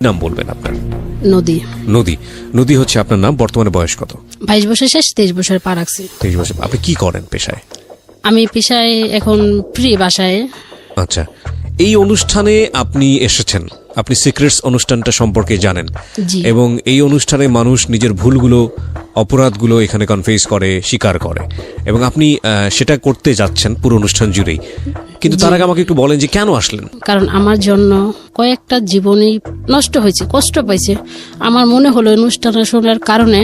নাম বলবেন আপনার? নদী। নদী। নদী হচ্ছে আপনার নাম। বর্তমানে বয়স কত? 22 বছর শেষ, 23 বছরে পা রাখছি। 23 বছর। আপনি কি করেন পেশায়? আমি পেশায় এখন ফ্রি বাসায়। আচ্ছা, এই অনুষ্ঠানে আপনি এসেছেন, আপনি সিক্রেটস অনুষ্ঠানটা সম্পর্কে জানেন, জি। এবং এই অনুষ্ঠানে মানুষ নিজের ভুলগুলো, অপরাধগুলো এখানে কনফেস করে, স্বীকার করে, এবং আপনি সেটা করতে যাচ্ছেন পুরো অনুষ্ঠান জুড়েই। কিন্তু তার আগে আমাকে একটু বলেন যে কেন আসলেন? কারণ আমার জন্য কয়েকটা জীবনই নষ্ট হয়েছে, কষ্ট পাইছে। আমার মনে হলো অনুষ্ঠানটা শোনার কারণে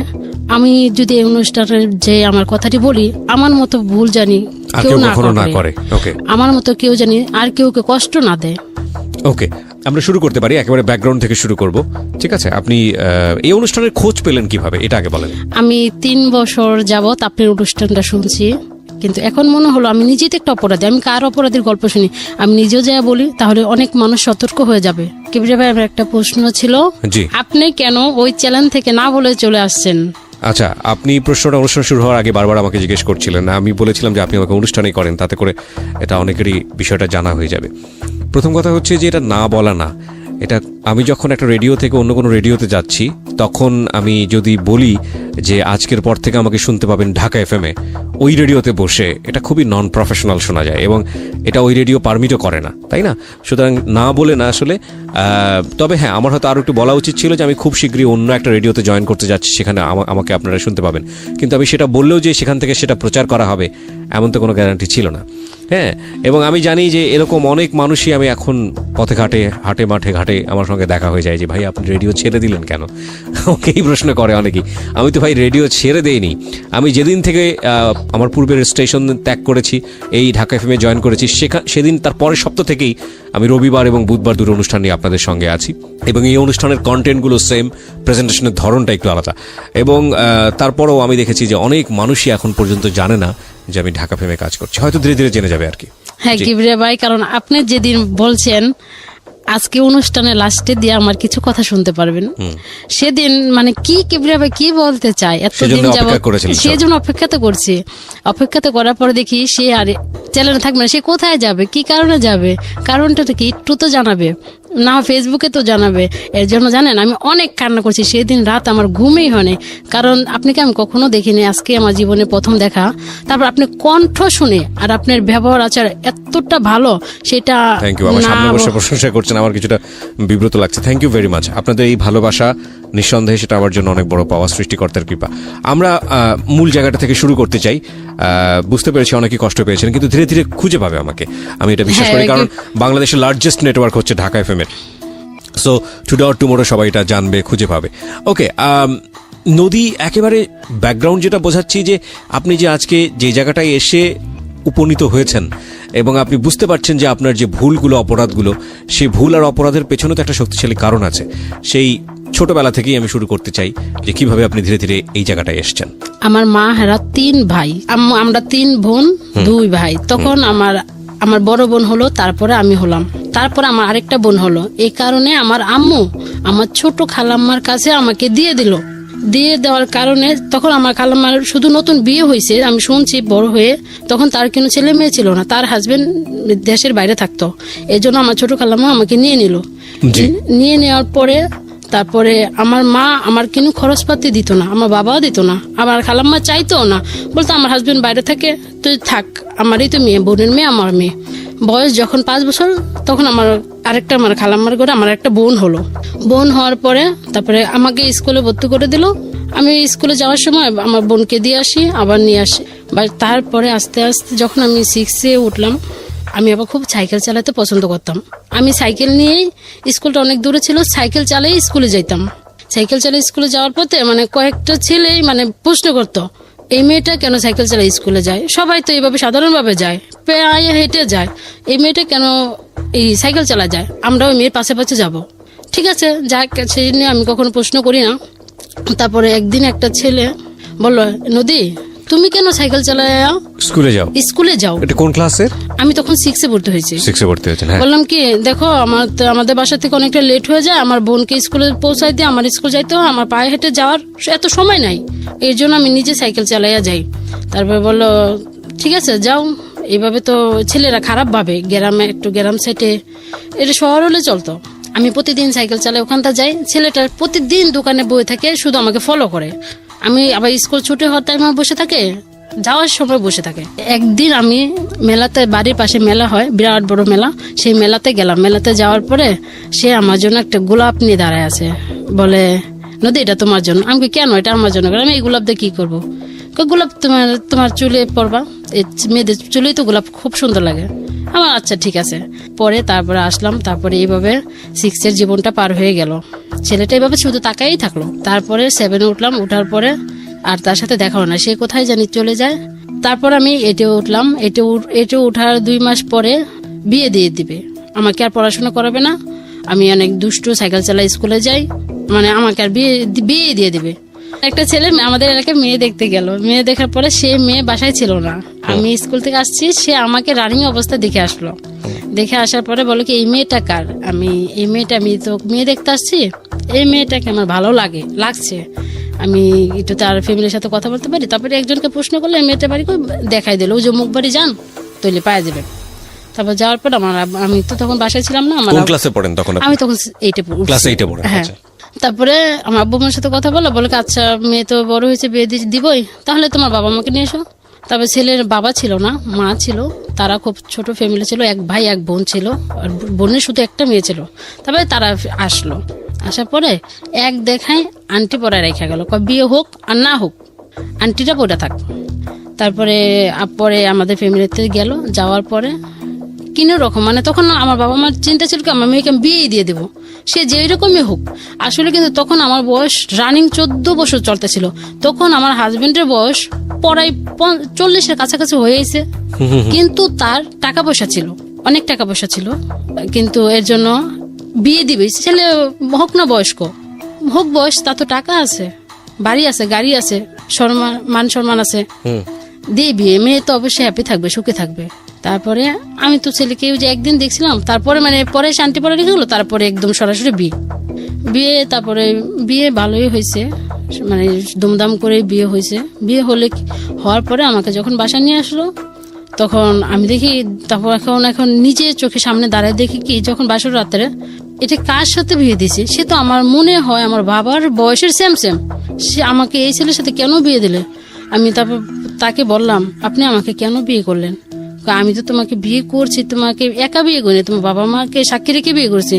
আমি যদি এই অনুষ্ঠানের যে আমার কথাটি বলি, আমার মতো ভুল জানি আর কেউ কেউ না কখনো না করে। ওকে, আমার মতো কেউ জানি আর কেউকে কষ্ট না দেয়। ওকে, আমরা শুরু করতে পারি, একেবারে ব্যাকগ্রাউন্ড থেকে শুরু করব। ঠিক আছে, আপনি এই অনুষ্ঠানের খোঁজ পেলেন কিভাবে, এটা আগে বলেন। আমি 3 বছর যাবত আপনার অনুষ্ঠানটা শুনছি, কিন্তু এখন মনে হলো আমি নিজেই তো একটা অপরাধী। আমি কার অপরাধীর গল্প শুনি, আমি নিজেও যা বলি তাহলে অনেক মানুষ সতর্ক হয়ে যাবে। কিবরিয়া ভাই, আমার একটা প্রশ্ন ছিল, জি। আপনি কেন ওই চ্যানেল থেকে না বলে চলে আসছেন? আচ্ছা, আপনি প্রশ্নটা অনুষ্ঠান শুরু হওয়ার আগে বারবার আমাকে জিজ্ঞেস করছিলেন। আমি বলেছিলাম যে আপনি আমাকে অনুষ্ঠানেই করেন, তাতে করে এটা অনেকেরই বিষয়টা জানা হয়ে যাবে। প্রথম কথা হচ্ছে যে এটা না বলা না, এটা আমি যখন একটা রেডিও থেকে অন্য কোনো রেডিওতে যাচ্ছি, তখন আমি যদি বলি যে আজকের পর থেকে আমাকে শুনতে পাবেন ঢাকা এফএমে, ওই রেডিওতে বসে, এটা খুবই নন প্রফেশনাল শোনা যায়, এবং এটা ওই রেডিও পারমিটও করে না, তাই না? সুতরাং না বলে না আসলে। তবে হ্যাঁ, আমার হয়তো আরও একটু বলা উচিত ছিল যে আমি খুব শীঘ্রই অন্য একটা রেডিওতে জয়েন করতে যাচ্ছি, সেখানে আমাকে আপনারা শুনতে পাবেন। কিন্তু আমি সেটা বললেও যে সেখান থেকে সেটা প্রচার করা হবে, এমন তো কোনো গ্যারান্টি ছিল না। হ্যাঁ, এবং আমি জানি যে এরকম অনেক মানুষই, আমি এখন পথে ঘাটে, হাটে মাঠে ঘাটে আমার সঙ্গে দেখা হয়ে যায় যে ভাই আপনি রেডিও ছেড়ে দিলেন কেন? ওকে এই প্রশ্ন করে অনেকেই। আমি তো ভাই রেডিও ছেড়ে দেইনি। আমি যেদিন থেকে আমার পূর্বের স্টেশন ত্যাগ করেছি, এই ঢাকা এফএমে জয়েন করেছি, সেদিন তার পরের সপ্তাহ থেকেই আমি রবিবার এবং বুধবার দুটো অনুষ্ঠান নিয়ে আপনাদের সঙ্গে আছি, এবং এই অনুষ্ঠানের কন্টেন্টগুলো সেম, প্রেজেন্টেশনের ধরনটা একটু আলাদা। এবং তারপরেও আমি দেখেছি যে অনেক মানুষই এখন পর্যন্ত জানে না যে আমি ঢাকা এফএমে কাজ করছি, হয়তো ধীরে ধীরে জেনে যাবে আর কি। হ্যাঁ কিবরিয়া ভাই, কারণ আপনি যেদিন বলছেন আজকে অনুষ্ঠানে লাস্টে দিয়ে আমার কিছু কথা শুনতে পারবেন, সেদিন মানে কি কিবরিয়া ভাই কি বলতে চায়, এতদিন যাবত সেজন্য অপেক্ষা তো করছি। অপেক্ষা তো করার পরে দেখি সে আর চ্যানেলে থাকবে না। সে কোথায় যাবে, কি কারণে যাবে, কারণটা তো কি একটু তো জানাবে না, ফেসবুকে তো জানাবে। এর জন্য জানেন আমি অনেক কান্না করছি সেদিন রাত, আমার ঘুমই হয়নি। কারণ আপনাকে আমি কখনো দেখিনি, আজকে আমার জীবনে প্রথম দেখা। তারপর আপনি কণ্ঠ শুনে আর আপনার ব্যবহার আচার এতটা ভালো, সেটা থ্যাংক ইউ। আমার সামনে বসে প্রশংসা করছেন, আমার কিছুটা বিব্রত লাগছে। Thank you very much. আপনাদের এই ভালোবাসা নিঃসন্দেহে সেটা আমার জন্য অনেক বড় পাওয়া, সৃষ্টিকর্তার কৃপা। আমরা মূল জায়গাটা থেকে শুরু করতে চাই। বুঝতে পেরেছি অনেকেই কষ্ট পেয়েছেন, কিন্তু ধীরে ধীরে খুঁজে পাবে আমাকে, আমি এটা বিশ্বাস করি। কারণ বাংলাদেশের লার্জেস্ট নেটওয়ার্ক হচ্ছে ঢাকা এফএম এর। সো টুডে অর টুমোরো সবাই এটা জানবে, খুঁজে পাবে। ওকে, নদী, একেবারে ব্যাকগ্রাউন্ড যেটা বোঝাচ্ছি যে আপনি যে আজকে যে জায়গাটায় এসে উপনীত হয়েছেন, এবং আপনি বুঝতে পারছেন যে আপনার যে ভুলগুলো, অপরাধগুলো, সেই ভুল আর অপরাধের পেছনে তো একটা শক্তিশালী কারণ আছে। সেই ছোটবেলা থেকেই আমি শুরু করতে চাই যে কিভাবে আপনি ধীরে ধীরে এই জায়গাটায় এসেছেন। আমার মা হেরা 3 ভাই, আমরা 3 বোন 2 ভাই। তখন আমার বড় বোন হলো, তারপরে আমি হলাম, তারপরে আমার আরেকটা বোন হলো। এই কারণে আমার আম্মু আমার ছোট খালাম্মার কাছে আমাকে দিয়ে দিল। দিয়ে দেওয়ার কারণে তখন আমার খালাম্মার শুধু নতুন বিয়ে হয়েছে, আমি শুনছি বড় হয়ে, তখন তার কোনো ছেলে মেয়ে ছিল না, তার হাজবেন্ড দেশের বাইরে থাকতো। এই জন্য আমার ছোট খালাম্মা আমাকে নিয়ে নিল। নিয়ে নেওয়ার পরে তারপরে আমার মা আমার কোনো খরচপাতি দিত না, আমার বাবাও দিত না, আমার খালাম্মা চাইতো না, বলতো আমার হাজবেন্ড বাইরে থাকে, তুই থাক, আমারই তো মেয়ে, বোনের মেয়ে, আমার মেয়ে। বয়স যখন 5 বছর, তখন আমার খালাম্মার ঘরে আমার একটা বোন হলো। বোন হওয়ার পরে তারপরে আমাকে স্কুলে ভর্তি করে দিল। আমি স্কুলে যাওয়ার সময় আমার বোনকে দিয়ে আসি, আবার নিয়ে আসি। তারপরে আস্তে আস্তে যখন আমি 6-এ উঠলাম, আমি আবার খুব সাইকেল চালাতে পছন্দ করতাম। আমি সাইকেল নিয়েই, স্কুলটা অনেক দূরে ছিল, সাইকেল চালিয়ে স্কুলে যাইতাম। সাইকেল চালিয়ে স্কুলে যাওয়ার পথে মানে কয়েকটা ছেলে মানে প্রশ্ন করতো, এই মেয়েটা কেন সাইকেল চালিয়ে স্কুলে যায়? সবাই তো এইভাবে সাধারণভাবে যায়, পেয়ে হেঁটে যায়, এই মেয়েটা কেন এই সাইকেল চালা যায়? আমরা ওই মেয়ের পাশে পাশে যাব। ঠিক আছে, যাক, সেই নিয়ে আমি কখনো প্রশ্ন করি না। তারপরে একদিন একটা ছেলে বললো, নদী তুমি কেন সাইকেল চালায় স্কুলে যাও? এটা কোন ক্লাসের? আমি তখন 6-এ ভর্তি হয়েছি। 6-এ ভর্তি হয়েছেন? বললাম কি, দেখো আমাদের বাসা থেকে অনেকটা লেট হয়ে যায়, আমার বোনকে স্কুলে পৌঁছাই দিয়ে আমার স্কুল যাইতে হয়, আমার পায়ে হেঁটে যাওয়ার এত সময় নাই, এর জন্য আমি নিজে সাইকেল চালাইয়া যাই। তারপর বললো ঠিক আছে যাও। এইভাবে তো ছেলেরা খারাপ ভাবে, গ্রামে একটু গ্রাম সাইডে, এটা শহর হলে চলতো। আমি প্রতিদিন সাইকেল চালাই, ওখানটা যাই, ছেলেটা প্রতিদিন দোকানে বসে থাকে, শুধু আমাকে ফলো করে। আমি আবার স্কুল ছুটি হওয়ার টাইমে বসে থাকে, যাওয়ার সময় বসে থাকে। একদিন আমি মেলাতে, বাড়ির পাশে মেলা হয়, বিরাট বড় মেলা, সেই মেলাতে গেলাম। মেলাতে যাওয়ার পরে সে আমার জন্য একটা গোলাপ নিয়ে দাঁড়ায় আছে, বলে নদী এটা তোমার জন্য। আমি বলি, কেন এটা আমার জন্য? আমি এই গোলাপ দিয়ে কি করবো? গোলাপ তোমার চুলে পরবা, এই মেয়েদের চুলেই তো গোলাপ খুব সুন্দর লাগে। আমার আচ্ছা ঠিক আছে। পরে তারপরে আসলাম, তারপরে এইভাবে 6 জীবনটা পার হয়ে গেল। ছেলেটা এইভাবে শুধু তাকাই থাকলো। তারপরে 7 উঠলাম, উঠার পরে আর তার সাথে দেখা হলো না, সে কোথায় জানি চলে যায়। তারপর আমি এটে উঠলাম, এটে উঠার 2 মাস পরে বিয়ে দিয়ে দিবে, আমাকে আর পড়াশোনা করাবে না, আমি অনেক দুষ্টু, সাইকেল চালাই, স্কুলে যাই, মানে আমাকে আর বিয়ে দিয়ে দিবে। একটা ছেলে আমাদের এলাকায় মেয়ে দেখতে গেল, মেয়ে দেখার পরে সে মেয়ে বাসায় ছিল না, আমি স্কুল থেকে আসছি, সে আমাকে রানিং অবস্থা দেখে আসলো। দেখে আসার পরে বলো কি এই মেয়েটা কার? আমি তো মেয়ে দেখতে আসছি, এই মেয়েটাকে আমার ভালো লাগছে, আমি একটু তার ফ্যামিলির সাথে কথা বলতে পারি। তারপরে একজনকে প্রশ্ন করলে এই মেয়েটা বাড়ি দেখাই দিল, ওই যে মুখ বাড়ি যান তৈলে পাওয়া যাবে। তারপর যাওয়ার পর আমি তো তখন বাসায় ছিলাম না, আমার ক্লাসে পড়েন তখন? আমি তখন ক্লাস 8 পড়ি। হ্যাঁ, তারপরে আমার আব্বু মার সাথে কথা বলে আচ্ছা মেয়ে তো বড় হয়েছে, বিয়ে দিবই, তাহলে তোমার বাবা মাকে নিয়ে এসো। তারপরে ছেলের বাবা ছিল না, মা ছিল, তারা খুব ছোট ফ্যামিলি ছিল, 1 ভাই 1 বোন ছিল, আর বোনের শুধু একটা মেয়ে ছিল। তারপরে তারা আসলো, আসার পরে এক দেখায় আন্টি পরে রেখা গেল, বিয়ে হোক আর না হোক আন্টিটা পড়ে থাক। তারপরে পরে আমাদের ফ্যামিলিতে গেল, যাওয়ার পরে কিনো রকম, মানে তখন আমার বাবা মার চিন্তা ছিল কি আমার মেয়েকে বিয়ে দিয়ে দেবো, সে যেই রকমই হোক। আসলে কিন্তু তখন আমার বয়স রানিং 14 বছর চলতেছিল, তখন আমার হাজবেন্ডের বয়স প্রায় 40-এর কাছাকাছি হয়ে গেছে। কিন্তু তার টাকা পয়সা ছিল, অনেক টাকা পয়সা ছিল, কিন্তু এর জন্য বিয়ে দিবে। ছেলে হোক না বয়স্ক হোক, বয়স, তা তো টাকা আছে, বাড়ি আছে, গাড়ি আছে, মান সম্মান আছে, দিয়ে বিয়ে। মেয়ে তো অবশ্যই হ্যাপি থাকবে, সুখে থাকবে। তারপরে আমি তো ছেলেকে যে একদিন দেখছিলাম, তারপরে মানে পরে শান্তি পরে রেখে গেলো, তারপরে একদম সরাসরি বিয়ে। তারপরে বিয়ে ভালোই হয়েছে, মানে দুমদাম করে বিয়ে হয়েছে। বিয়ে হওয়ার পরে আমাকে যখন বাসা নিয়ে আসলো, তখন আমি দেখি, তারপর এখন নিজে চোখের সামনে দাঁড়ায় দেখি কি, যখন বাসর রাত্রে এটা কার সাথে বিয়ে দিছে, সে তো আমার মনে হয় আমার বাবার বয়সের সেম, সে আমাকে এই ছেলের সাথে কেন বিয়ে দিলে? আমি তারপর তাকে বললাম, আপনি আমাকে কেন বিয়ে করলেন? আমি তো তোমাকে বিয়ে করছি, তোমাকে একা বিয়ে করিনি, তোমার বাবা মাকে সাক্ষী রেখে বিয়ে করছি,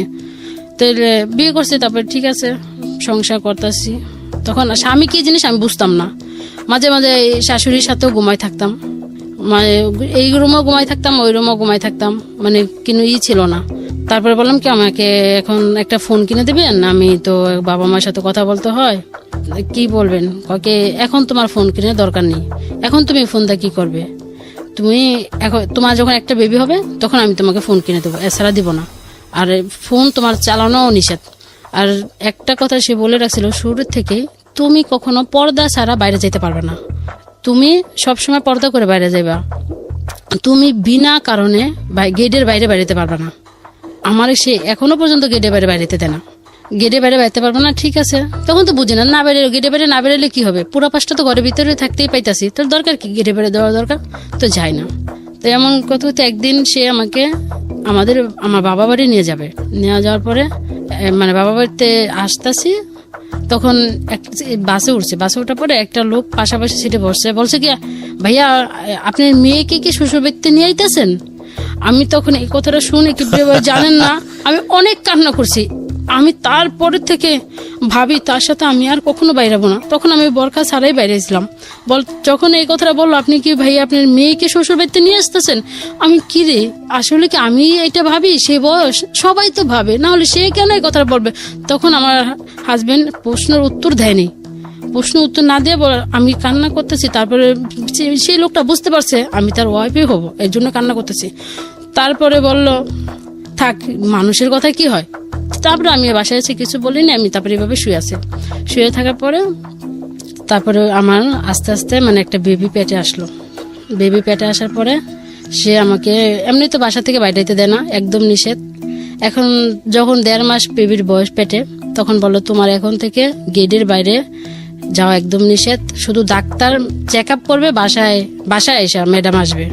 তাহলে বিয়ে করছি। তারপরে ঠিক আছে, সংসার করতেছি। তখন স্বামী কি জিনিস আমি বুঝতাম না, মাঝে মাঝে শাশুড়ির সাথেও ঘুমাই থাকতাম, মানে এই রুমও ঘুমাই থাকতাম, ওই রুমও ঘুমাই থাকতাম, মানে কোনো ছিল না। তারপরে বললাম কি আমাকে এখন একটা ফোন কিনে দেবেন, আমি তো বাবা মার সাথে কথা বলতে হয়। কি বলবেন? কাকে এখন তোমার ফোন কিনে দরকার নেই, এখন তুমি ফোনটা কি করবে? তুমি এখন তোমার যখন একটা বেবি হবে তখন আমি তোমাকে ফোন কিনে দেবো, এছাড়া দিব না। আর ফোন তোমার চালানোও নিষেধ। আর একটা কথা সে বলে রাখছিল শুরু থেকে, তুমি কখনো পর্দা ছাড়া বাইরে যেতে পারবে না, তুমি সবসময় পর্দা করে বাইরে যাইবা, তুমি বিনা কারণে গেটের বাইরে বেরোতে পারবে না। আমার সে এখনো পর্যন্ত গেটের বাইরে বেরোতে দেয় না, গেটে বাইরে বেরোতে পারবো না। ঠিক আছে, তখন তো বুঝি না বেরো, গেটে বাইরে না বেরোলে কি হবে? পুরো পাশটা তো ঘরের ভিতরে থাকতেই পাইতাছি, তোর দরকার কি গেটে বাইরে দেওয়ার দরকার? তো যাই না। তো এমন কথা হতে একদিন সে আমাকে আমার বাবা বাড়ি নিয়ে যাবে। নিয়ে যাওয়ার পরে মানে বাবা বাড়িতে আসতেছি, তখন বাসে উঠছে, বাসে ওঠার পরে একটা লোক পাশাপাশি সিটে বলছে কি, ভাইয়া আপনার মেয়েকে কি শ্বশুর বাড়িতে নিয়ে আইতেছেন? আমি তখন এই কথাটা শুনে কি জানেন না, আমি অনেক কান্না করছি। আমি তারপরে থেকে ভাবি তার সাথে আমি আর কখনো বাইরাবো না। তখন আমি বরখা ছাড়াই বাইরেছিলাম। যখন এই কথাটা বললো, আপনি কি ভাই আপনার মেয়েকে শ্বশুর বাড়িতে নিয়ে আসতেছেন? আমি কি রে, আসলে কি আমি এটা ভাবি? সে বয়স সবাই তো ভাবে, না হলে সে কেন এই কথাটা বলবে? তখন আমার হাজবেন্ড প্রশ্নের উত্তর দেয়নি, প্রশ্ন উত্তর না দিয়ে আমি কান্না করতেছি। তারপরে সেই লোকটা বুঝতে পারছে আমি তার ওয়াইফই হব, এর জন্য কান্না করতেছি। তারপরে বলল থাক, মানুষের কথা কি হয়। তারপরে আমি বাসায় এসে কিছু বলিনি, আমি তারপরে এভাবে শুয়ে থাকার পরে তারপরে আমার আস্তে আস্তে মানে একটা বেবি পেটে আসলো। বেবি পেটে আসার পরে সে আমাকে এমনি তো বাসা থেকে বাইরে যেতে দেয় না, একদম নিষেধ। এখন যখন 1.5 মাস বেবির বয়স পেটে, তখন বললো তোমার এখন থেকে গেটের বাইরে যাওয়া একদম নিষেধ, শুধু ডাক্তার চেক আপ করবে, বাসায় এসে ম্যাডাম আসবে।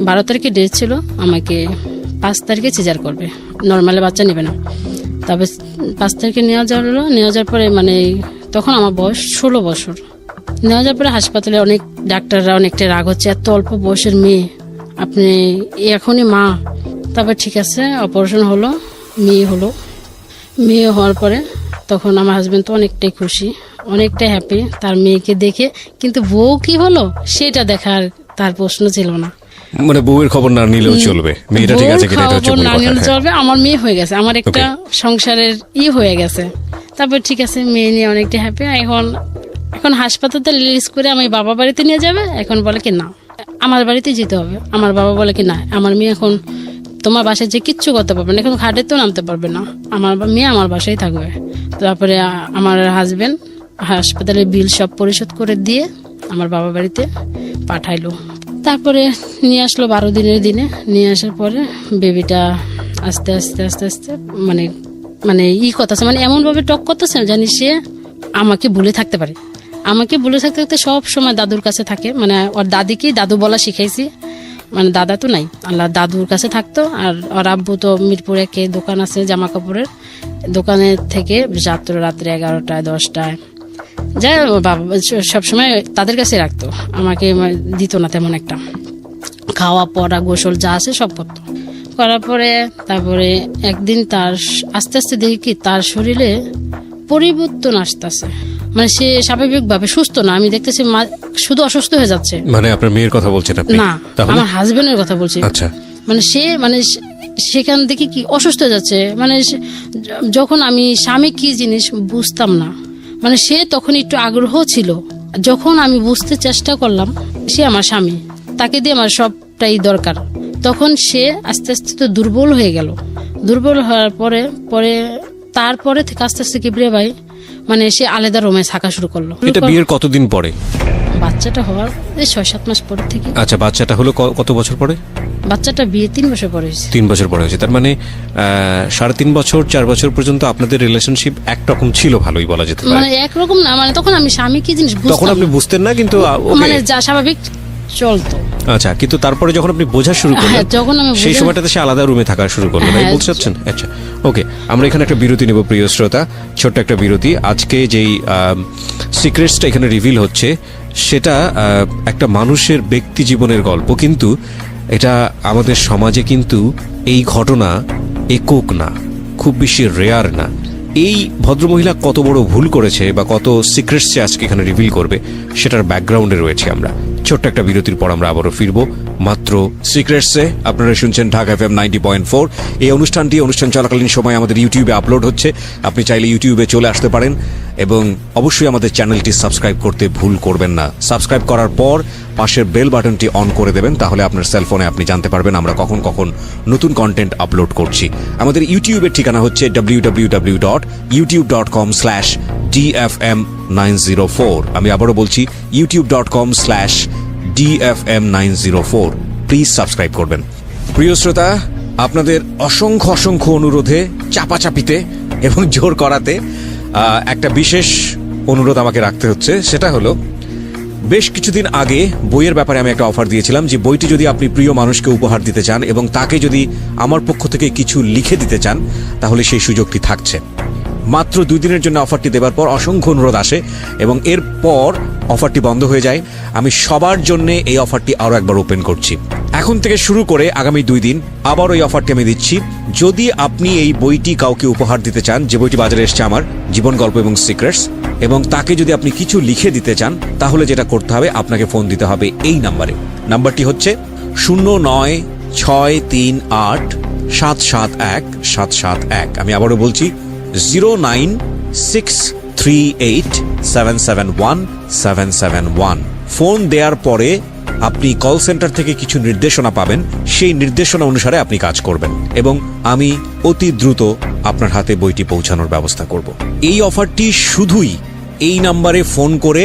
12 তারিখে ডেট ছিল, আমাকে 5 তারিখে সিজার করবে, নর্মালি বাচ্চা নেবে না। তারপর 5 তারিখে নেওয়া যাওয়ার পরে মানে তখন আমার বয়স 16 বছর। নেওয়া যাওয়ার পরে হাসপাতালে অনেক ডাক্তাররা অনেকটা রাগ হচ্ছে, এত অল্প বয়সের মেয়ে, আপনি এখনই মা। তারপর ঠিক আছে, অপারেশন হলো, মেয়ে হওয়ার পরে তখন আমার হাজবেন্ড তো অনেকটাই খুশি, অনেকটাই হ্যাপি তার মেয়েকে দেখে। কিন্তু বউ কি হলো সেটা দেখার তার প্রশ্ন ছিল না। মানে বউয়ের খবর না নিলেও চলবে, মেয়েটা ঠিক আছে কিনা এটা হচ্ছে বউর মূল খবর না কথা। নিলেও হ্যাঁ। চলবে, আমার মেয়ে হয়ে গেছে, আমার একটা সংসারের হয়ে গেছে। তারপর ঠিক আছে, মেয়ে নিয়ে অনেকটা হ্যাপি। এখন হাসপাতালে রিলিজ করে আমি বাবা বাড়িতে নিয়ে যাবে, এখন বলে কি না আমার বাড়িতে যেতে হবে। আমার বাবা বলে কি না, আমার মেয়ে এখন তোমার বাসায় যে কিচ্ছু করতে পারবে না, এখন খাটে তো নামতে পারবে না, আমার মেয়ে আমার বাসায় থাকবে। তারপরে আমার হাজবেন্ড হাসপাতালের বিল সব পরিশোধ করে দিয়ে আমার বাবা বাড়িতে পাঠাইলো। তারপরে নিয়ে আসলো 12 দিনের দিনে। নিয়ে আসার পরে বেবিটা আস্তে আস্তে আস্তে আস্তে মানে মানে করতেছে, মানে এমনভাবে টক করতেছে জানি সে আমাকে ভুলে থাকতে পারে। আমাকে ভুলে থাকতে থাকতে সব সময় দাদুর কাছে থাকে, মানে ওর দাদিকে দাদু বলা শিখাইছি, মানে দাদা তো নাই, আল্লাহ দাদুর কাছে থাকতো। আর ওর আব্বু তো মিরপুরে একে দোকান আছে জামা কাপড়ের, দোকানের থেকে রাত্রে 11টায় 10টায় যাই বাবা সবসময় তাদের কাছে রাখতো, আমাকে দিত না তেমন একটা। খাওয়া পড়া গোসল যা আছে সব করতো। করার পরে তারপরে একদিন তার আস্তে আস্তে দেখি কি তার শরীরে পরিবর্তন আসতেছে, মানে সে স্বাভাবিকভাবে সুস্থ না, আমি দেখতেছি শুধু অসুস্থ হয়ে যাচ্ছে। মানে আপনার মেয়ের কথা বলছেন আপনি? না, আমার হাজবেন্ডের কথা বলছি। আচ্ছা। মানে সেখান থেকে কি অসুস্থ হয়ে যাচ্ছে, মানে যখন আমি স্বামী কি জিনিস বুঝতাম না, মানে সে তখন একটু আগ্রহ ছিল। যখন আমি বুঝতে চেষ্টা করলাম সে আমার স্বামী, তাকে দিয়ে আমার সবটাই দরকার, তখন সে আস্তে আস্তে তো দুর্বল হয়ে গেল। দুর্বল হওয়ার তারপরে থেকে আস্তে আস্তে কিবরিয়া ভাই মানে সে আলাদা রুমে থাকা শুরু করলো। এটা বিয়ের কতদিন পরে? বাচ্চাটা হওয়ার 6-7 মাস পরে থেকে। আচ্ছা, বাচ্চাটা হলো কত বছর পরে? বাচ্চাটা বিয়ে 3 বছর পরে হয়েছে। 3 বছর পরে হয়েছে, তার মানে 3.5 বছর 4 বছর পর্যন্ত আপনাদের রিলেশনশিপ একরকম ছিল, ভালোই বলা যেতে পারে। মানে একরকম না, মানে তখন আমি স্বামী কি জিনিস বুঝতাম, তখন আপনি বুঝতেন না, কিন্তু মানে যা স্বাভাবিক চলতো। আচ্ছা, কিন্তু তারপরে যখন আপনি বোঝা শুরু করলেন, যখন আমি সেই সময়টাতে সে আলাদা রুমে থাকা শুরু করলো, তাই বলতে চাচ্ছেন? আচ্ছা, ওকে, আমরা এখানে একটা বিরতি নেব প্রিয় শ্রোতা, ছোট্ট একটা বিরতি। আজকে যেই সিক্রেটসটা এখানে রিভিল হচ্ছে সেটা একটা মানুষের ব্যক্তি জীবনের গল্প, কিন্তু এটা আমাদের সমাজে কিন্তু এই ঘটনা একক না, খুব বেশি রেয়ার না। এই ভদ্রমহিলা কত বড় ভুল করেছে বা কত সিক্রেটস সে আজকে এখানে রিভিল করবে সেটার ব্যাকগ্রাউন্ডে রয়েছে আমরা। ছোট্ট একটা বিরতির পর আমরা আবারও ফিরবো মাত্র সিক্রেটসে। আপনারা শুনছেন ঢাকা FM 90.4। এই অনুষ্ঠান চলাকালীন সময় আমাদের ইউটিউবে আপলোড হচ্ছে, আপনি চাইলে ইউটিউবে চলে আসতে পারেন এবং অবশ্যই আমাদের চ্যানেলটি সাবস্ক্রাইব করতে ভুল করবেন না। সাবস্ক্রাইব করার পর পাশের বেল বাটনটি অন করে দেবেন, তাহলে আপনার সেলফোনে আপনি জানতে পারবেন আমরা কখন কখন নতুন কন্টেন্ট আপলোড করছি। আমাদের ইউটিউবের ঠিকানা হচ্ছে www.youtube.com/DFM904। আমি আবারও বলছি youtube.com/DFM904। প্লিজ সাবস্ক্রাইব করবেন। প্রিয় শ্রোতা, আপনাদের অসংখ্য অনুরোধে, চাপাচাপিতে এবং জোর করাতে একটা বিশেষ অনুরোধ আমাকে রাখতে হচ্ছে। সেটা হলো, বেশ কিছুদিন আগে বইয়ের ব্যাপারে আমি একটা অফার দিয়েছিলাম যে বইটি যদি আপনি প্রিয় মানুষকে উপহার দিতে চান এবং তাকে যদি আমার পক্ষ থেকে কিছু লিখে দিতে চান, তাহলে সেই সুযোগটি থাকছে। মাত্র 2 দিনের জন্য অফারটি দেবার পর অসংখ্য অনুরোধ আসে এবং এরপর অফারটি বন্ধ হয়ে যায়। আমি সবার জন্য এই অফারটি আরও একবার ওপেন করছি। এখন থেকে শুরু করে আগামী 2 দিন আবার ওই অফারটি আমি দিচ্ছি। যদি আপনি এই বইটি কাউকে উপহার দিতে চান, যে বইটি বাজারে এসছে আমার জীবন গল্প এবং সিক্রেটস, এবং তাকে যদি আপনি কিছু লিখে দিতে চান, তাহলে যেটা করতে হবে, আপনাকে ফোন দিতে হবে এই নাম্বারে। নাম্বারটি হচ্ছে 0963871771। আমি আবারও বলছি 09638771771। ফোন দেওয়ার পরে আপনি কল সেন্টার থেকে কিছু নির্দেশনা পাবেন, সেই নির্দেশনা অনুসারে আপনি কাজ করবেন এবং আমি অতি দ্রুত আপনার হাতে বইটি পৌঁছানোর ব্যবস্থা করব। এই অফারটি শুধুই এই নাম্বারে ফোন করে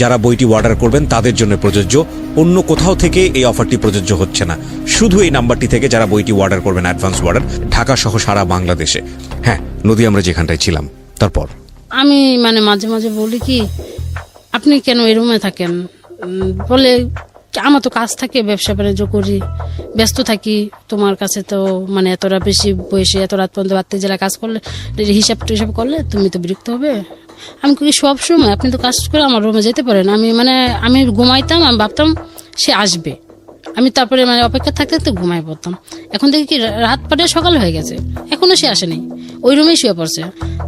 যারা বইটি অর্ডার করবেন তাদের জন্য প্রযোজ্য, অন্য কোথাও থেকে এই অফারটি প্রযোজ্য হচ্ছে না। শুধু এই নাম্বারটি থেকে যারা বইটি অর্ডার করবেন, অ্যাডভান্স অর্ডার, ঢাকা সহ সারা বাংলাদেশে। হ্যাঁ, নদী, আমরা যেখানটায় ছিলাম তারপর আমি মানে মাঝে মাঝে বলি কি, আপনি কেন এই রুমে থাকেন? বলে আমার তো কাজ থাকে, ব্যবসা বাণিজ্য করি, ব্যস্ত থাকি, তোমার কাছে তো মানে এতটা বেশি বয়সে এত রাত পর্যন্ত রাত্রে জেলা কাজ করলে হিসাব টিসাব করলে তুমি তো বিরক্ত হবে। আমি কি সব সময় আপনি তো কাজ করে আমার রুমে যেতে পারেন, আমি ঘুমাইতাম, আমি ভাবতাম সে আসবে, আমি তারপরে মানে অপেক্ষা থাকতে থাকতে ঘুমাই পড়তাম। এখন দেখি কি রাত পাটে সকাল হয়ে গেছে, এখনো সে আসেনি, ওই রুমেই শুয়ে পড়ছে।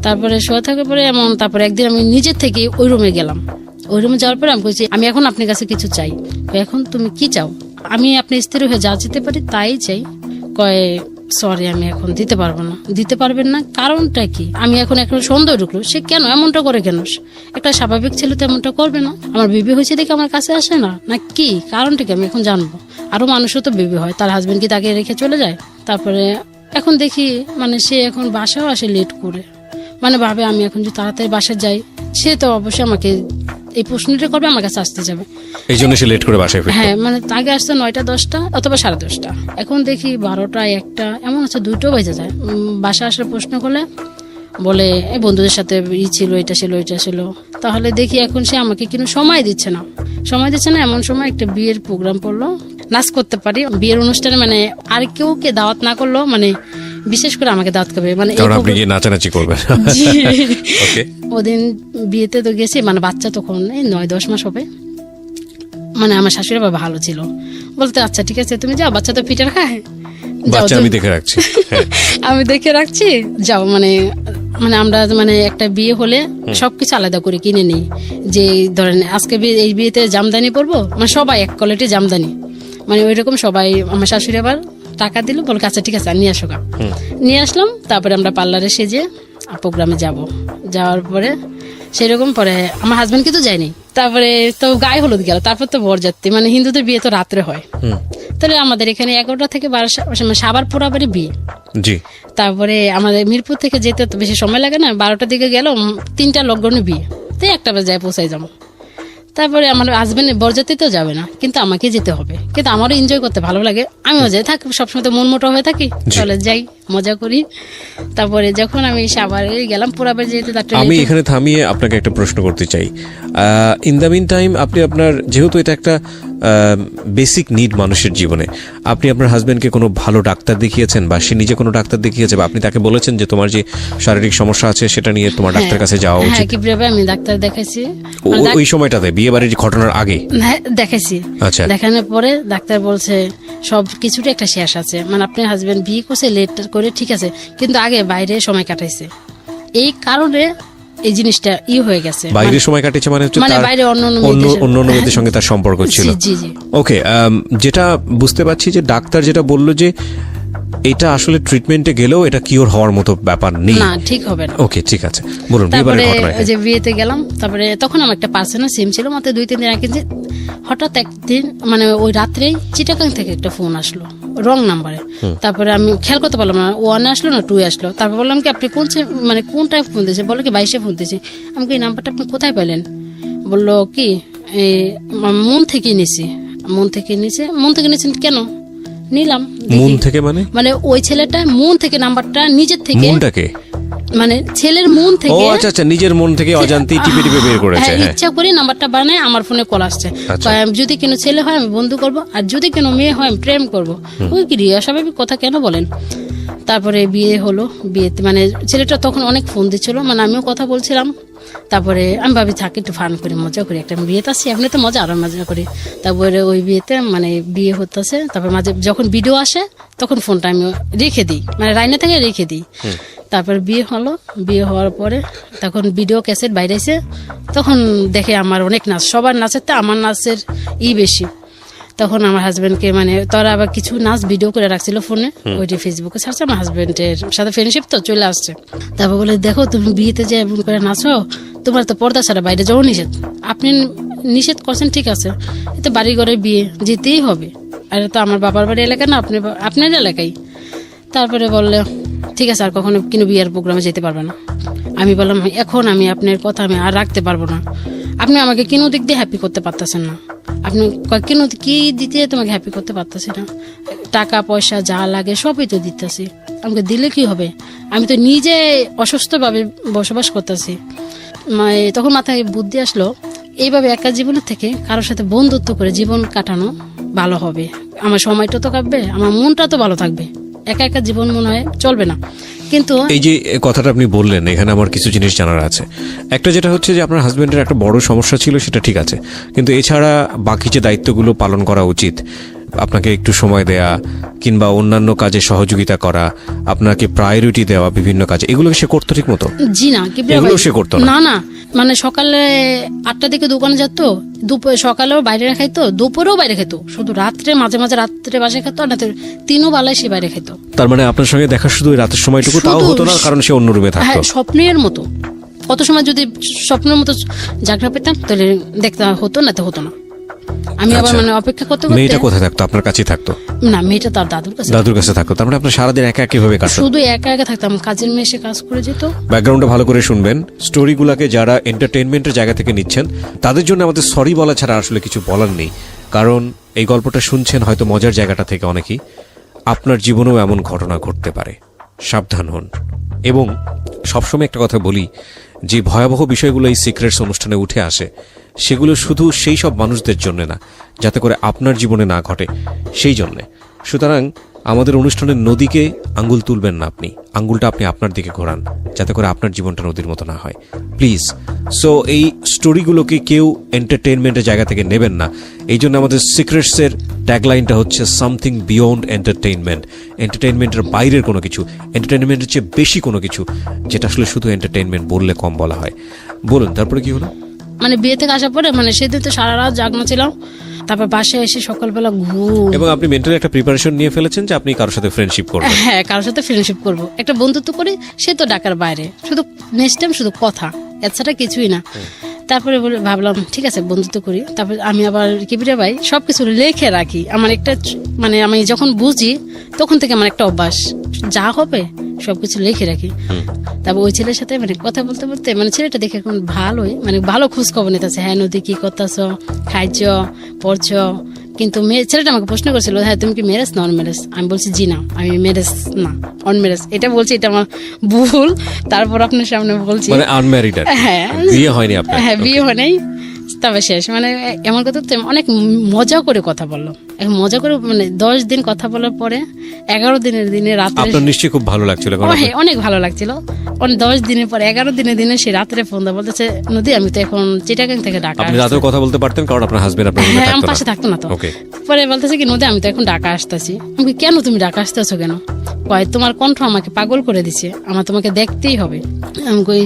তারপরে শুয়ে থাকার পরে তারপরে একদিন আমি নিজের থেকে ওই রুমে গেলাম। ওই রুমে যাওয়ার পরে আমি বলছি আমি এখন আপনার কাছে কিছু চাই। এখন তুমি কি চাও? আমি আপনার স্ত্রী হয়ে যা যেতে পারি তাই চাই। কয় সরি আমি এখন দিতে পারবো না। দিতে পারবেন না কারণটা কি? আমি এখন সন্দেহ ঢুকলো, সে কেন এমনটা করে, কেন একটা স্বাভাবিক ছেলে তো এমনটা করবে না। আমার বেবি হয়েছে দেখে আমার কাছে আসে না, না কি কারণটা কি আমি এখন জানবো। আরো মানুষও তো বেবি হয়, তার হাজবেন্ড কি তাকে রেখে চলে যায়? তারপরে এখন দেখি মানে সে এখন বাসাও আসে লেট করে, মানে ভাবে আমি এখন যদি তাড়াতাড়ি বাসায় যাই সে তো অবশ্যই আমাকে এই প্রশ্নটা করবে, আমার কাছে আসতে যাবে, এই জন্য সে লেট করে বাসায় ফিরত। হ্যাঁ মানে আগে আসতে 9টা 10টা অথবা 10:30, এখন দেখি 12টা 1টা এমন আছে, 2টো বেজে যায়। বাসা আসার প্রশ্ন করলে বলে এই বন্ধুদের সাথে ছিল, এটা ছিল ওইটা ছিল। তাহলে দেখি এখন সে আমাকে কিন্তু সময় দিচ্ছে না। এমন সময় একটা বিয়ের প্রোগ্রাম পড়লো, নাচ করতে পারি বিয়ের অনুষ্ঠানে, মানে আর কেউ কে দাওয়াত না করলো, মানে বিশেষ করে আমাকে দাওয়াত করবে, মানে আপনি গিয়ে নাচানাচি করবেন। ওকে, ওদিন বিয়েতে তো গেছি, মানে বাচ্চা তখন এই 9-10 মাস হবে। মানে আমার শাশুড়ি বাবা ভালো ছিল, বলতে আচ্ছা ঠিক আছে তুমি যাও, বাচ্চা তো পিটার খায়, বাচ্চা আমি দেখে রাখছি। আমি দেখে রাখছি, যাও। মানে আমরা মানে একটা বিয়ে হলে সবকিছু আলাদা করে কিনে নিই, যে ধরেন আজকে এই বিয়েতে জামদানি পরবো, মানে সবাই এক কোয়ালিটি জামদানি, মানে ওইরকম সবাই। আমার শাশুড়ি আবার টাকা দিল, বল আচ্ছা ঠিক আছে নিয়ে আসো গা। নিয়ে আসলাম, তারপরে আমরা পার্লারে সেজে প্রোগ্রামে যাওয়ার পরে সেরকম পরে আমার হাজবেন্ড কিন্তু যায়নি। তারপরে তো গায়ে হলুদ গেল, তারপর তো বরযাত্রী, মানে হিন্দুদের বিয়ে তো রাত্রে হয়, তাহলে আমাদের এখানে 11টা থেকে 12 সাবার পোড়াবাড়ি বিয়ে। জি, তারপরে আমাদের মিরপুর থেকে যেতে তো বেশি সময় লাগে না, 12টার দিকে গেল, 3টা লকডাউনে বিয়ে, তাই 1টা বাজে যায় পৌঁছাই যাবো। তারপরে আমার হাজবেন্ড বরযাত্রী তো যাবে না, কিন্তু আমাকে যেতে হবে, কিন্তু আমারও এনজয় করতে ভালো লাগে, আমিও যাই, থাকি সবসময় তো মন মোটা হয়ে থাকি, চলে যাই মজা করি। তারপরে যখন আমি সাভারে গেলাম পোড়াবাড়ি যেতে, আমি এখানে থামিয়ে আপনাকে একটা প্রশ্ন করতে চাই। ইন দ্য মিন টাইম আপনি আপনার, যেহেতু এটা একটা বেসিক নিড মানুষের জীবনে, আপনি আপনার হাজবেন্ডকে কোনো ভালো ডাক্তার দেখিয়েছেন, বা সে নিজে কোনো ডাক্তার দেখিয়েছে, বা আপনি তাকে বলেছেন যে তোমার যে শারীরিক সমস্যা আছে সেটা নিয়ে তোমার ডাক্তার কাছে যাওয়া উচিত? হ্যাঁ, কিভাবে আমি ডাক্তার দেখাইছি ওই সময়টাতে বিয়ে বাড়ির ঘটনার আগে দেখাইছি। আচ্ছা, দেখানোর পরে ডাক্তার বলছে সব কিছুরই একটা শেষ আছে, মানে আপনার হাজবেন্ড বিয়ে করছে লেট করে ঠিক আছে, কিন্তু আগে বাইরে সময় কাটাইছে, এই কারণে এই জিনিসটা হয়ে গেছে। বাইরে সময় কাটিয়েছে মানে হচ্ছে মানে বাইরে অন্য মেয়েদের সঙ্গে তার সম্পর্ক ছিল। জি জি। ওকে, যেটা বুঝতে পারছি যে ডাক্তার যেটা বললো যে এটা আসলে ট্রিটমেন্টে গেলেও এটা কিওর হওয়ার মতো ব্যাপার নেই, না ঠিক হবে না। ওকে ঠিক আছে, বলুন। তারপরে যে বিয়েতে গেলাম, তারপরে তখন আমার একটা পার্সোনাল সিম ছিল, মাত্র 2-3 দিন আগে। হঠাৎ একদিন মানে ওই রাত্রেই চিটাগাং থেকে একটা ফোন আসলো রং নাম্বারে। তারপরে আমি খেয়াল করতে পারলাম না, 1 আসলো না 2 আসলো। তারপর বললাম কি আপনি কোনটায় ফোন দিয়েছে? বললো কি 22-এ ফোন দিয়েছে। আমাকে এই নাম্বারটা আপনি কোথায় পেলেন? বললো কি মন থেকে নিছি। মন থেকে নিয়েছেন কেন? নিলাম মন থেকে মানে ওই ছেলেটা মন থেকে নাম্বারটা নিজের থেকে, মনটাকে মানে ছেলের মন থেকে, ও আচ্ছা, নিজের মন থেকে অজান্তেই টিপে বের করেছে। হ্যাঁ, ইচ্ছা করে নাম্বারটা বানায় আমার ফোনে কল আসছে। যদি কোনো ছেলে হয় আমি বন্ধু করব, আর যদি কোনো মেয়ে হয় আমি প্রেম করব। ওই কি রিয়া স্বাভাবিক কথা কেন বলেন? তারপরে বিয়ে হলো। বিয়েতে মানে ছেলেটা তখন অনেক ফোন দিচ্ছিল, মানে আমিও কথা বলছিলাম। তারপরে আমি ভাবি থাকি একটু ফান করি, মজা করি, একটা বিয়েতে আসছি আপনি তো মজা, আরো মজা করি। তারপরে ওই বিয়েতে মানে বিয়ে হতেছে, তারপর মাঝে যখন ভিডিও আসে তখন ফোনটা আমি রেখে দিই, মানে রাইনা থেকে রেখে দিই। তারপর বিয়ে হলো। বিয়ে হওয়ার পরে তখন ভিডিও ক্যাসেট বাইরেছে, তখন দেখে আমার অনেক নাচ, সবার নাচের তো আমার নাচের বেশি। তখন আমার হাজবেন্ডকে মানে তারা আবার কিছু নাচ ভিডিও করে রাখছিল ফোনে, ওইটি ফেসবুকে ছাড়ছে। আমার হাজবেন্ডের সাথে ফ্রেন্ডশিপ তো চলে আসছে। তারপর বলে দেখো তুমি বিয়েতে যে এমন করে নাচো, তোমার তো পর্দা ছাড়া বাইরে যাওয়া নিষেধ। আপনি নিষেধ করছেন ঠিক আছে, এতে বাড়ি ঘরে বিয়ে যেতেই হবে, আর তো আমার বাবার বাড়ি এলাকা না, আপনার এলাকায়। তারপরে বললে ঠিক আছে আর কখনো কিন্তু বিয়ের প্রোগ্রামে যেতে পারবে না। আমি বললাম এখন আমি আপনার কথা আমি আর রাখতে পারবো না, আপনি আমাকে কোনো দিক দিয়ে হ্যাপি করতে পারতেছেন না। আপনি কেন কি দিতে তোমাকে হ্যাপি করতে পারতেছি না? টাকা পয়সা যা লাগে সবই তো দিতেছি, আমাকে দিলে কি হবে? আমি তো নিজে অসুস্থভাবে বসবাস করতেছি। তখন মাথায় বুদ্ধি আসলো, এইভাবে একা জীবনের থেকে কারোর সাথে বন্ধুত্ব করে জীবন কাটানো ভালো হবে। আমার সময়টা তো কাটবে, আমার মনটা তো ভালো থাকবে। একা একা জীবন মনে হয় চলবে না। কিন্তু এই যে কথাটা আপনি বললেন, এখানে আমার কিছু জিনিস জানার আছে। একটা যেটা হচ্ছে যে আপনার হাজবেন্ডের একটা বড় সমস্যা ছিল, সেটা ঠিক আছে, কিন্তু এছাড়া বাকি যে দায়িত্বগুলো পালন করা উচিত, আপনাকে একটু সময় দেয়া কিংবা অন্যান্য কাজে সহযোগিতা করা, আপনাকে প্রায়োরিটি দেওয়া বিভিন্ন কাজে, এগুলো সে করতো ঠিক মতো? জি না, এগুলো সে করতো না? না, মানে সকালে 8টার দিকে দোকানে যেত, সকালেও বাইরে খাইতো, দুপুরেও বাইরে খেত, শুধু রাত্রে মাঝে মাঝে রাত্রে বাসায় খেত, আর রাতে 3 বেলায় সে বাইরে খেত। তার মানে আপনার সঙ্গে দেখা শুধু ওই রাতের সময়টুকু, তাও হতো না কারণ সে অন্য রুমে থাকতো? হ্যাঁ, স্বপ্নের মতো। কত সময় যদি স্বপ্নের মতো জায়গা পেতাম তাহলে দেখতে হতো, না তো হতো না। আমি আবার মানে অপেক্ষা করতে করতে। মেয়েটা কোথায় থাকতো? আপনার কাছেই থাকতো? না, মেয়েটা তার দাদুর কাছে। দাদুর কাছে থাকতো। তার মানে আপনার সারাদিন একা কিভাবে কাটতো? শুধু একা একা থাকতাম, কাজের মেয়ে এসে কাজ করে যেত। ব্যাকগ্রাউন্ডটা ভালো করে শুনবেন। স্টোরিগুলোকে যারা এন্টারটেইনমেন্টের জায়গা থেকে নিচ্ছেন, তাদের জন্য আমাদের সরি বলা ছাড়া আসলে কিছু বলার নেই। কারণ এই গল্পটা শুনছেন হয়তো মজার জায়গাটা থেকে অনেকেই, আপনার জীবনেও এমন ঘটনা ঘটতে পারে, সাবধান হন। এবং সবসময় একটা কথা বলি, যে ভয়াবহ বিষয়গুলো এই সিক্রেটস অনুষ্ঠানে উঠে আসে, সেগুলো শুধু সেই সব মানুষদের জন্য না, যাতে করে আপনার জীবনে না ঘটে সেই জন্যে। সুতরাং আমাদের অনুষ্ঠানের নদীকে আঙ্গুল তুলবেন না, আপনি আঙ্গুলটা আপনি আপনার দিকে ঘোরান, যাতে করে আপনার জীবনটা নদীর মতো না হয়, প্লিজ। সো এই স্টোরিগুলোকে কেউ এন্টারটেইনমেন্টের জায়গা থেকে নেবেন না। এই জন্য আমাদের সিক্রেটসের ট্যাগলাইনটা হচ্ছে সামথিং বিয়ন্ড এন্টারটেইনমেন্ট। এন্টারটেইনমেন্টের বাইরের কোনো কিছু, এন্টারটেইনমেন্টের চেয়ে বেশি কোনো কিছু, যেটা আসলে শুধু এন্টারটেইনমেন্ট বললে কম বলা হয়। বলুন, তারপরে কি হলো? মানে বিয়ে থেকে আসার পরে মানে সেদিন তো সারা রাত জাগনা ছিলাম, তারপর বাসায় এসে সকালবেলা ঘুম। এবং আপনি মেন্টালি একটা প্রিপারেশন নিয়ে ফেলেছেন যে আপনি কারোর সাথে ফ্রেন্ডশিপ করবেন। হ্যাঁ, কারোর সাথে ফ্রেন্ডশিপ করবো, একটা বন্ধুত্ব করি, সে তো ঢাকার বাইরে, শুধু নেক্সট টাইম শুধু কথা, এছাড়া কিছুই না। তারপরে ভাবলাম ঠিক আছে বন্ধুত্ব করি। তারপর আমি আবার কিবিরা ভাই সবকিছু লিখে রাখি। আমার একটা মানে আমি যখন বুঝি তখন থেকে আমার একটা অভ্যাস, যা হবে সবকিছু লিখে রাখি। তারপর ওই ছেলের সাথে মানে কথা বলতে বলতে মানে ছেলেটা দেখে এখন ভালোই, মানে ভালো খোঁজ খবর নিতেছে। হ্যাঁ নদী, কি করতেছ, খাইছ, পড়ছ। কিন্তু ছেলেটা আমাকে প্রশ্ন করেছিল, হ্যাঁ তুমি কি ম্যারেজ না অন ম্যারেজ? আমি বলছি জি না, আমি ম্যারেজ না, অন ম্যারেজ। এটা বলছি, এটা আমার ভুল। তারপর আপনার সামনে বলছি মানে আনম্যারিড, হ্যাঁ, বিয়ে হয়নি আপনার? হ্যাঁ, বিয়ে হয় নাই, তবে শেষ। মানে এমন কথা তো অনেক মজা করে কথা বললো, মজা করে মানে 10 দিন কথা বলার পরে 11 দিনের দিনে রাত্রে আপনার নিশ্চয়ই খুব ভালো লাগছিল? হ্যাঁ, অনেক ভালো লাগছিল। 10 দিনের পরে 11 দিনের দিনে সে রাত্রে ফোন দেয়, বলতেছে নদী আমি তো এখন চিটাগাং থেকে ঢাকা। আপনি রাতেও কথা বলতে পারতেন কারণ আপনার হাজবেন্ড আপনার রুমে হ্যাঁ, আমার থাকতো পাশে থাকতো না তো। ওকে। পরে বলতেছে কি নদী আমি তো এখন ঢাকা আসতেছি। আমি কেন তুমি ঢাকা আসতেছো কেন? কয় তোমার কণ্ঠ আমাকে পাগল করে দিছে, আমার তোমাকে দেখতেই হবে। আমি কই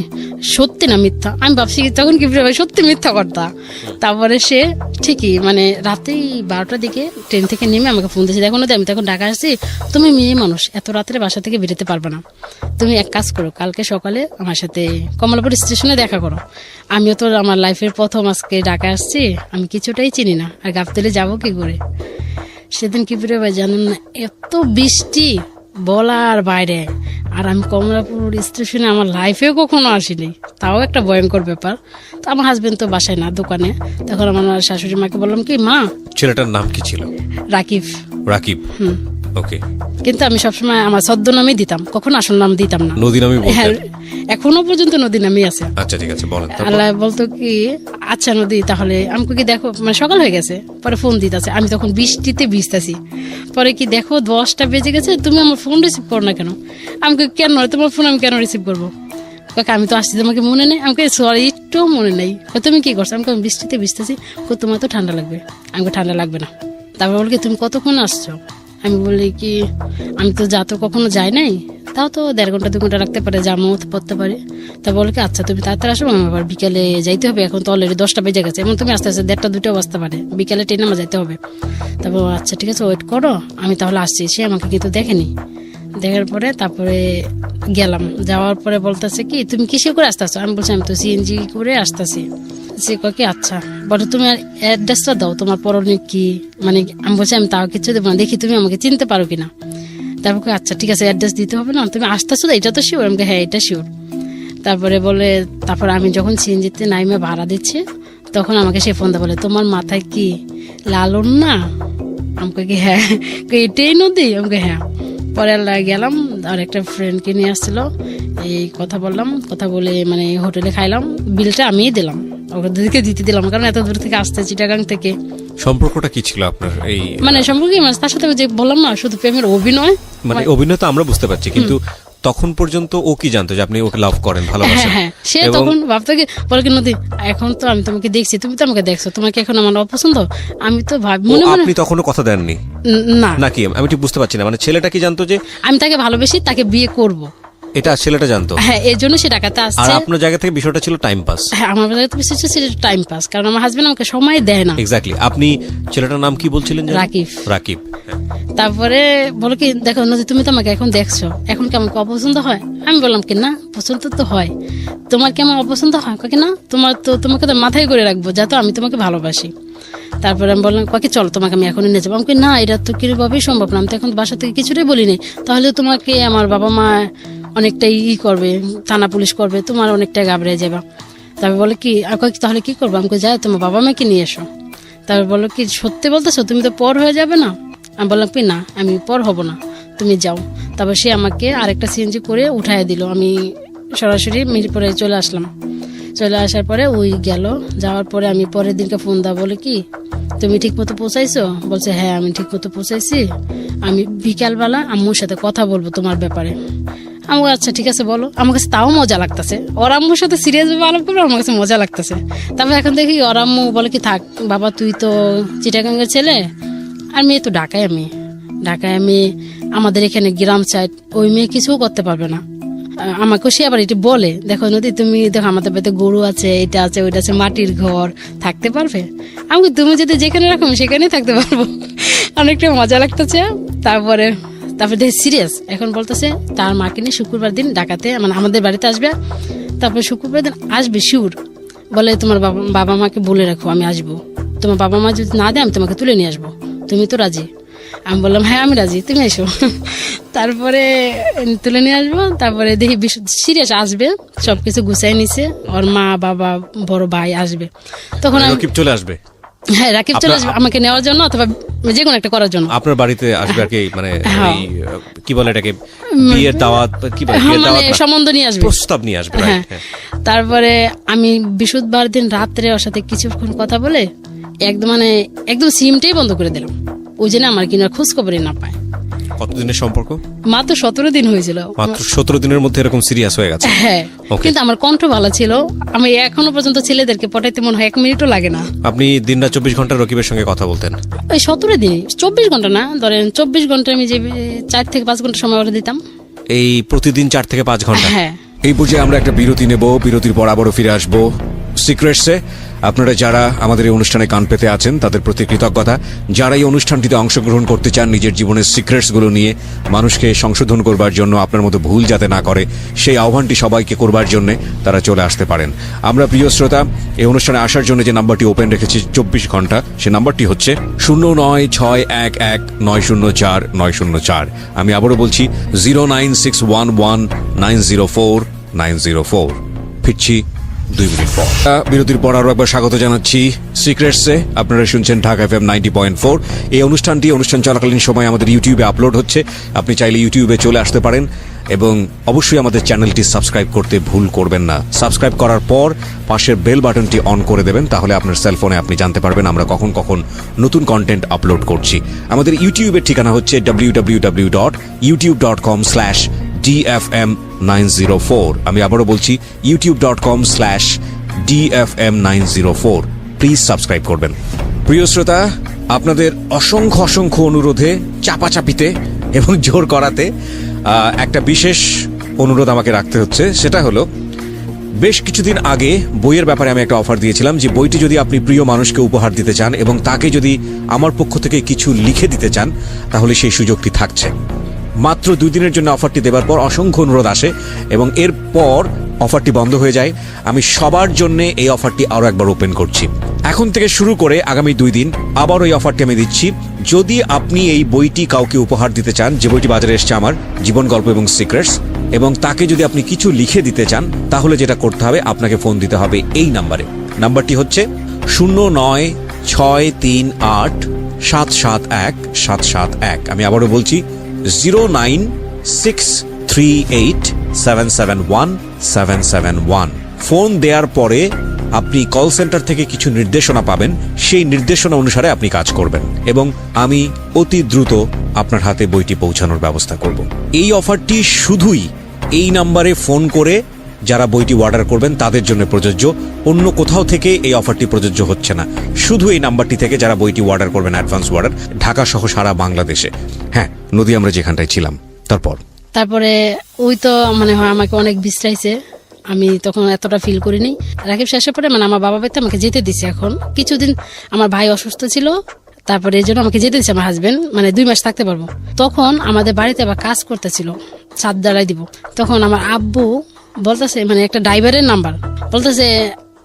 সত্যি না মিথ্যা? আমি ভাবছি তখন কি ভাই সত্যি মিথ্যা কথা। তারপরে সে ঠিকই মানে রাতেই 12টার দিকে ট্রেন থেকে নেমে আমাকে ফোন দিয়েছে, দেখো নদী আমি তো এখন ঢাকা আসছি, তুমি মেয়ে মানুষ, এত রাত্রে বাসা থেকে বেরোতে পারবে না, তুমি এক কাজ করো, কালকে সকালে আমার সাথে কমলাপুর স্টেশনে দেখা করো। আমিও তো আমার লাইফের প্রথম আজকে ঢাকা আসছি, আমি কিছুটাই চিনি না, আর গাবতলী যাবো কি করে। সেদিন কি ফিরে ভাই জানেন না, এত বৃষ্টি বলার বাইরে। আর আমি কমলাপুর স্টেশনে আমার লাইফেও কখনো আসিনি, তাও একটা ভয়ঙ্কর ব্যাপার। তো আমার হাজবেন্ড তো বাসায় না, দোকানে। তখন আমার শাশুড়ি মাকে বললাম কি মা। ছেলেটার নাম কি ছিল? রাকিব। রাকিব, ওকে। কিন্তু আমি সবসময় আমার ছদ্ম নামই দিতাম, কখনো আসল নাম দিতাম না। নদী নামই বলতেন? হ্যাঁ, এখনো পর্যন্ত নদী নামই আছে। আচ্ছা ঠিক আছে, বলেন। আল্লাহ বলতো কি আচ্ছা নদী তাহলে আমাকে কি দেখো, মানে সকাল হয়ে গেছে, পরে ফোন দিতেছে, আমি তখন বৃষ্টিতে ভিজতেছি। পরে কি দেখো 10টা বেজে গেছে, তুমি আমার ফোন রিসিভ করো না কেন? আমাকে কেন তোমার ফোন আমি কেন রিসিভ করবো? আমি তো আসছি, তোমাকে মনে নেই? আমাকে সরি একটু মনে নেই। তুমি কি করছো? আমি বৃষ্টিতে ভিজতেছি। তোমার তো ঠান্ডা লাগবে। আমাকে ঠান্ডা লাগবে না। তারপর বলি কি তুমি কতক্ষণ আসছো? আমি বলি কি আমি তো যা তো কখনো যাই নাই, তাও তো 1.5 ঘন্টা 2 ঘন্টা লাগতে পারে, জামও পড়তে পারে। তা বলে কি আচ্ছা তুমি তাড়াতাড়ি আসো, আমার আবার বিকালে যাইতে হবে, এখন তো অলরেডি 10টা বেজে গেছে, এবং তুমি আস্তে আস্তে 1:30 2টা বাজতে পারে, বিকালে ট্রেনে আমার যাইতে হবে। তারপর আচ্ছা ঠিক আছে ওয়েট করো, আমি তাহলে আসছি। সে আমাকে কিন্তু দেখেনি, দেখার পরে তারপরে গেলাম। যাওয়ার পরে বলতেছে কি তুমি কিসে করে আসতেছো? আমি বলছি আমি তো সিএনজি করে আসতেছি। সে কয় কি আচ্ছা বলো তুমি অ্যাড্রেসটা দাও, তোমার পরনে কি, মানে আমি বলছি আমি তাও কিছু দেবো না, দেখি তুমি আমাকে চিনতে পারো কিনা। তারপর আচ্ছা ঠিক আছে অ্যাড্রেস দিতে হবে না, তুমি আসতেছো তো, এটা তো শিওর? আমাকে হ্যাঁ এটা শিওর। তারপরে বলে তারপর আমি যখন সিএনজিতে নাইমে ভাড়া দিচ্ছি তখন আমাকে সে ফোন দেয়, বলে তোমার মাথায় কি লালন না? আমাকে কি হ্যাঁ, এটাই নদী? আমাকে হ্যাঁ। পরে গেলাম, আর একটা ফ্রেন্ডকে নিয়ে আসছিল, এই কথা বললাম, কথা বলে মানে হোটেলে খাইলাম, বিলটা আমিই দিলাম, ওদেরকে দিতে দিলাম, কারণ এত দূর থেকে আসতে চিটাগাং থেকে। সম্পর্কটা কি ছিল আপনার এই মানে সম্পর্কে মানে তার সাথে যে বললাম না, শুধু প্রেমের অভিনয়, মানে অভিনয় তো আমরা বুঝতে পারছি, কিন্তু তখন পর্যন্ত ও কি জানতো যে আপনি ওকে লাভ করেন, ভালোবাসেন? হ্যাঁ, সে তখন ভাবতো কি, বলে কি নদী, এখন তো আমি তোমাকে দেখছি, তুমি তো আমাকে দেখছো, তোমাকে এখন আমার অপছন্দ, আমি তো ভাবি মনে মনে আপনি তখনও কথা দেননি না, নাকি? আমি ঠিক বুঝতে পারছি না, মানে ছেলেটা কি জানতো যে আমি তাকে ভালোবেসি, তাকে বিয়ে করব? এটা ছেলেটা জানতো? হ্যাঁ, এর জন্য সে ঢাকাতে আর আসছে। আপনার জায়গা থেকে বিষয়টা ছিল টাইম পাস? হ্যাঁ, আমার কাছে তো বিশেষ ছিল টাইম পাস, কারণ আমার হাজবেন্ড আমাকে সময় দেয় না। এক্স্যাক্টলি। আপনি ছেলেটার নাম কি বলছিলেন? রাকিব। রাকিব। তারপরে বলো কি, দেখো নদী, তুমি তো আমাকে এখন দেখছো, এখন কি আমাকে অপছন্দ হয়? আমি বললাম কি, না, পছন্দ তো হয়। তোমার কি আমার অপছন্দ হয়? কি না, তোমাকে তো মাথায় করে রাখবো, যাতে আমি তোমাকে ভালোবাসি। তারপরে আমি বললাম কি, চলো তোমাকে আমি এখনই নিয়ে যাবো। আমি না, এটা তো কিভাবেই সম্ভব না, আমি তো এখন বাসা থেকে কিছুটাই বলিনি, তাহলে তোমাকে আমার বাবা মা অনেকটাই করবে, থানা পুলিশ করবে, তোমার অনেকটাই ঘাবড়ে যাবা। তারপর বলে কি, তাহলে কি করবো? আমাকে যাই, তোমার বাবা মাকে নিয়ে এসো। তারপর বললো কি, সত্যি বলতেছো, তুমি তো পর হয়ে যাবে না? আমি বললাম কি, না, আমি পর হব না, তুমি যাও। তারপর সে আমাকে আরেকটা সিএনজি করে উঠাইয়া দিল, আমি সরাসরি মিরপুরে চলে আসলাম। চলে আসার পরে ওই গেল, যাওয়ার পরে আমি পরের দিনকে ফোন দেওয়া, বলে কি, তুমি ঠিক মতো পৌঁছাইছো? বলছে হ্যাঁ, আমি ঠিক মতো পৌঁছাইছি, আমি বিকালবেলা আম্মুর সাথে কথা বলবো তোমার ব্যাপারে। আমি আচ্ছা ঠিক আছে বলো। আমার কাছে তাও মজা লাগতেছে, ওর আম্মুর সাথে সিরিয়াস ভাবে আলাপ করবো, আমার কাছে মজা লাগতেছে। তারপর এখন দেখি ওর আম্মু বলে কি, থাক বাবা, তুই তো চিটাগাঙ্গের ছেলে, আর মেয়ে তো ঢাকায়, আমি আমাদের এখানে গ্রাম সাইড, ওই মেয়ে কিছুও করতে পারবে না। আমাকে সে আবার এটি বলে, দেখো নদী, তুমি দেখো আমাদের বাড়িতে গরু আছে, এটা আছে, ওইটা আছে, মাটির ঘর, থাকতে পারবে? আমি তুমি যদি যেখানে রাখো সেখানেই থাকতে পারবো। অনেকটা মজা লাগতেছে। তারপরে দেখি সিরিয়াস, এখন বলতেছে তার মাকে নিয়ে শুক্রবার দিন ঢাকাতে, মানে আমাদের বাড়িতে আসবে। তারপরে শুক্রবার দিন আসবে শিওর, বলে তোমার বাবা মাকে বলে রাখো আমি আসবো, তোমার বাবা মা যদি না দেয় আমি তোমাকে তুলে নিয়ে আসবো, তুমি তো রাজি? আমি বললাম হ্যাঁ আমি রাজি, তুমি এসো। তারপরে তুলে নিয়ে আসবো। তারপরে দেখি সিরিয়াস আসবে, সবকিছু গুছাই নিছে, ওর মা বাবা বড় ভাই আসবে, তখন রাকিব চলে আসবে। হ্যাঁ, রাকিব চলে আসবে আমাকে নেওয়ার জন্য, অথবা যে কোনো একটা করার জন্য আপনার বাড়িতে আসবে আর কি, মানে কি বলে এটাকে, বিয়ের দাওয়াত, কি বলে, মানে সম্বন্ধ নিয়ে আসবে, প্রস্তাব নিয়ে আসবে। হ্যাঁ। তারপরে আমি বৃহস্পতিবার দিন রাত্রে ওর সাথে কিছুক্ষণ কথা বলে একদম সিমটাই বন্ধ করে দিলাম, ওই জন্য আমার কিনার খোঁজ খবরই না পায়। কতদিনের সম্পর্ক? মাত্র 17 দিন হয়েছিল। মাত্র 17 দিনের মধ্যে এরকম সিরিয়াস হয়ে গেছে? হ্যাঁ, কিন্তু আমার কণ্ঠ ভালো ছিল, আমি এখনো পর্যন্ত ছেলেদেরকে পটাইতে মনে হয় 1 মিনিটও লাগে না। আপনি দিনরাত 24 ঘন্টা রকিবের সঙ্গে কথা বলতেন? ওই 17 দিন, 24 ঘন্টা না, ধরেন 24 ঘন্টা আমি যে 4 থেকে 5 ঘন্টা সময় ওরা দিতাম। এই প্রতিদিন 4 থেকে 5 ঘন্টা? হ্যাঁ। এই পর্যায়ে আমরা একটা বিরতি নেব, বিরতির পর আবারও ফিরে আসবো সিক্রেটসে। আপনারা যারা আমাদের এই অনুষ্ঠানে কান পেতে আছেন তাদের প্রতি কৃতজ্ঞতা। যারা এই অনুষ্ঠানটিতে অংশগ্রহণ করতে চান নিজের জীবনের সিক্রেটসগুলো নিয়ে মানুষকে সংশোধন করবার জন্য, আপনার মতো ভুল যাতে না করে সেই আহ্বানটি সবাইকে করবার জন্য তারা চলে আসতে পারেন। আমরা প্রিয় শ্রোতা, এই অনুষ্ঠানে আসার জন্য যে নাম্বারটি ওপেন রেখেছি 24 ঘন্টা, সে নাম্বারটি হচ্ছে 09611904 আমি আবারও বলছি 09611904904। ফিরছি 2 মিনিট পর। বিরতির পর আরো একবার স্বাগত জানাচ্ছি সিক্রেটসে। আপনারা শুনছেন ঢাকা FM 90.4। এই অনুষ্ঠান চলাকালীন সময় আমাদের ইউটিউবে আপলোড হচ্ছে, আপনি চাইলে ইউটিউবে চলে আসতে পারেন এবং অবশ্যই আমাদের চ্যানেলটি সাবস্ক্রাইব করতে ভুল করবেন না। সাবস্ক্রাইব করার পর পাশের বেল বাটনটি অন করে দেবেন, তাহলে আপনার সেলফোনে আপনি জানতে পারবেন আমরা কখন নতুন কন্টেন্ট আপলোড করছি। আমাদের ইউটিউবের ঠিকানা হচ্ছে www.youtube.com/DFM904। আমি আবারও বলছি youtube.com/DFM904। প্লিজ সাবস্ক্রাইব করবেন। প্রিয় শ্রোতা, আপনাদের অসংখ্য অনুরোধে, চাপাচাপিতে এবং জোর করাতে একটা বিশেষ অনুরোধ আমাকে রাখতে হচ্ছে। সেটা হলো, বেশ কিছুদিন আগে বইয়ের ব্যাপারে আমি একটা অফার দিয়েছিলাম যে বইটি যদি আপনি প্রিয় মানুষকে উপহার দিতে চান এবং তাকে যদি আমার পক্ষ থেকে কিছু লিখে দিতে চান তাহলে সেই সুযোগটি থাকছে। মাত্র 2 দিনের জন্য অফারটি দেবার পর অসংখ্য অনুরোধ আসে এবং এরপর অফারটি বন্ধ হয়ে যায়। আমি সবার জন্য এই অফারটি আরো একবার ওপেন করছি। এখন থেকে শুরু করে আগামী 2 দিন আবার ওই অফারটি আমি দিচ্ছি। যদি আপনি এই বইটি কাউকে উপহার দিতে চান, যে বইটি বাজারে এসছে আমার, জীবন গল্প এবং সিক্রেটস, এবং তাকে যদি আপনি কিছু লিখে দিতে চান তাহলে যেটা করতে হবে, আপনাকে ফোন দিতে হবে এই নাম্বারে। নাম্বারটি হচ্ছে 09638771771। আমি আবারও বলছি 09638771771। ফোন দেওয়ার পরে আপনি কল সেন্টার থেকে কিছু নির্দেশনা পাবেন, সেই নির্দেশনা অনুসারে আপনি কাজ করবেন এবং আমি অতি দ্রুত আপনার হাতে বইটি পৌঁছানোর ব্যবস্থা করব। এই অফারটি শুধুই এই নাম্বারে ফোন করে যারা বইটি অর্ডার করবেন তাদের জন্য প্রযোজ্য, অন্য কোথাও থেকে এই অফারটি প্রযোজ্য হচ্ছে না। শুধু এই নাম্বারটি থেকে যারা বইটি অর্ডার করবেন, অ্যাডভান্স অর্ডার, ঢাকা সহ সারা বাংলাদেশে। হ্যাঁ, নদী, আমরা যেখানটায় ছিলাম তারপরে ওই তো মানে হয় আমাকে অনেক বিশ্রাইছে, আমি তখন এতটা ফিল করিনি। রাকিব শেষের পরে মানে আমার বাবা বাড়িতে আমাকে যেতে দিছে। এখন কিছুদিন আমার ভাই অসুস্থ ছিল, তারপরে এই জন্য আমাকে যেতে দিচ্ছে আমার হাজবেন্ড, মানে 2 মাস থাকতে পারবো। তখন আমাদের বাড়িতে আবার কাজ করতেছিল, ছাদ জ্বালাই দিব। তখন আমার আব্বু বলতেছে, মানে একটা ড্রাইভারের নাম্বার বলতেছে,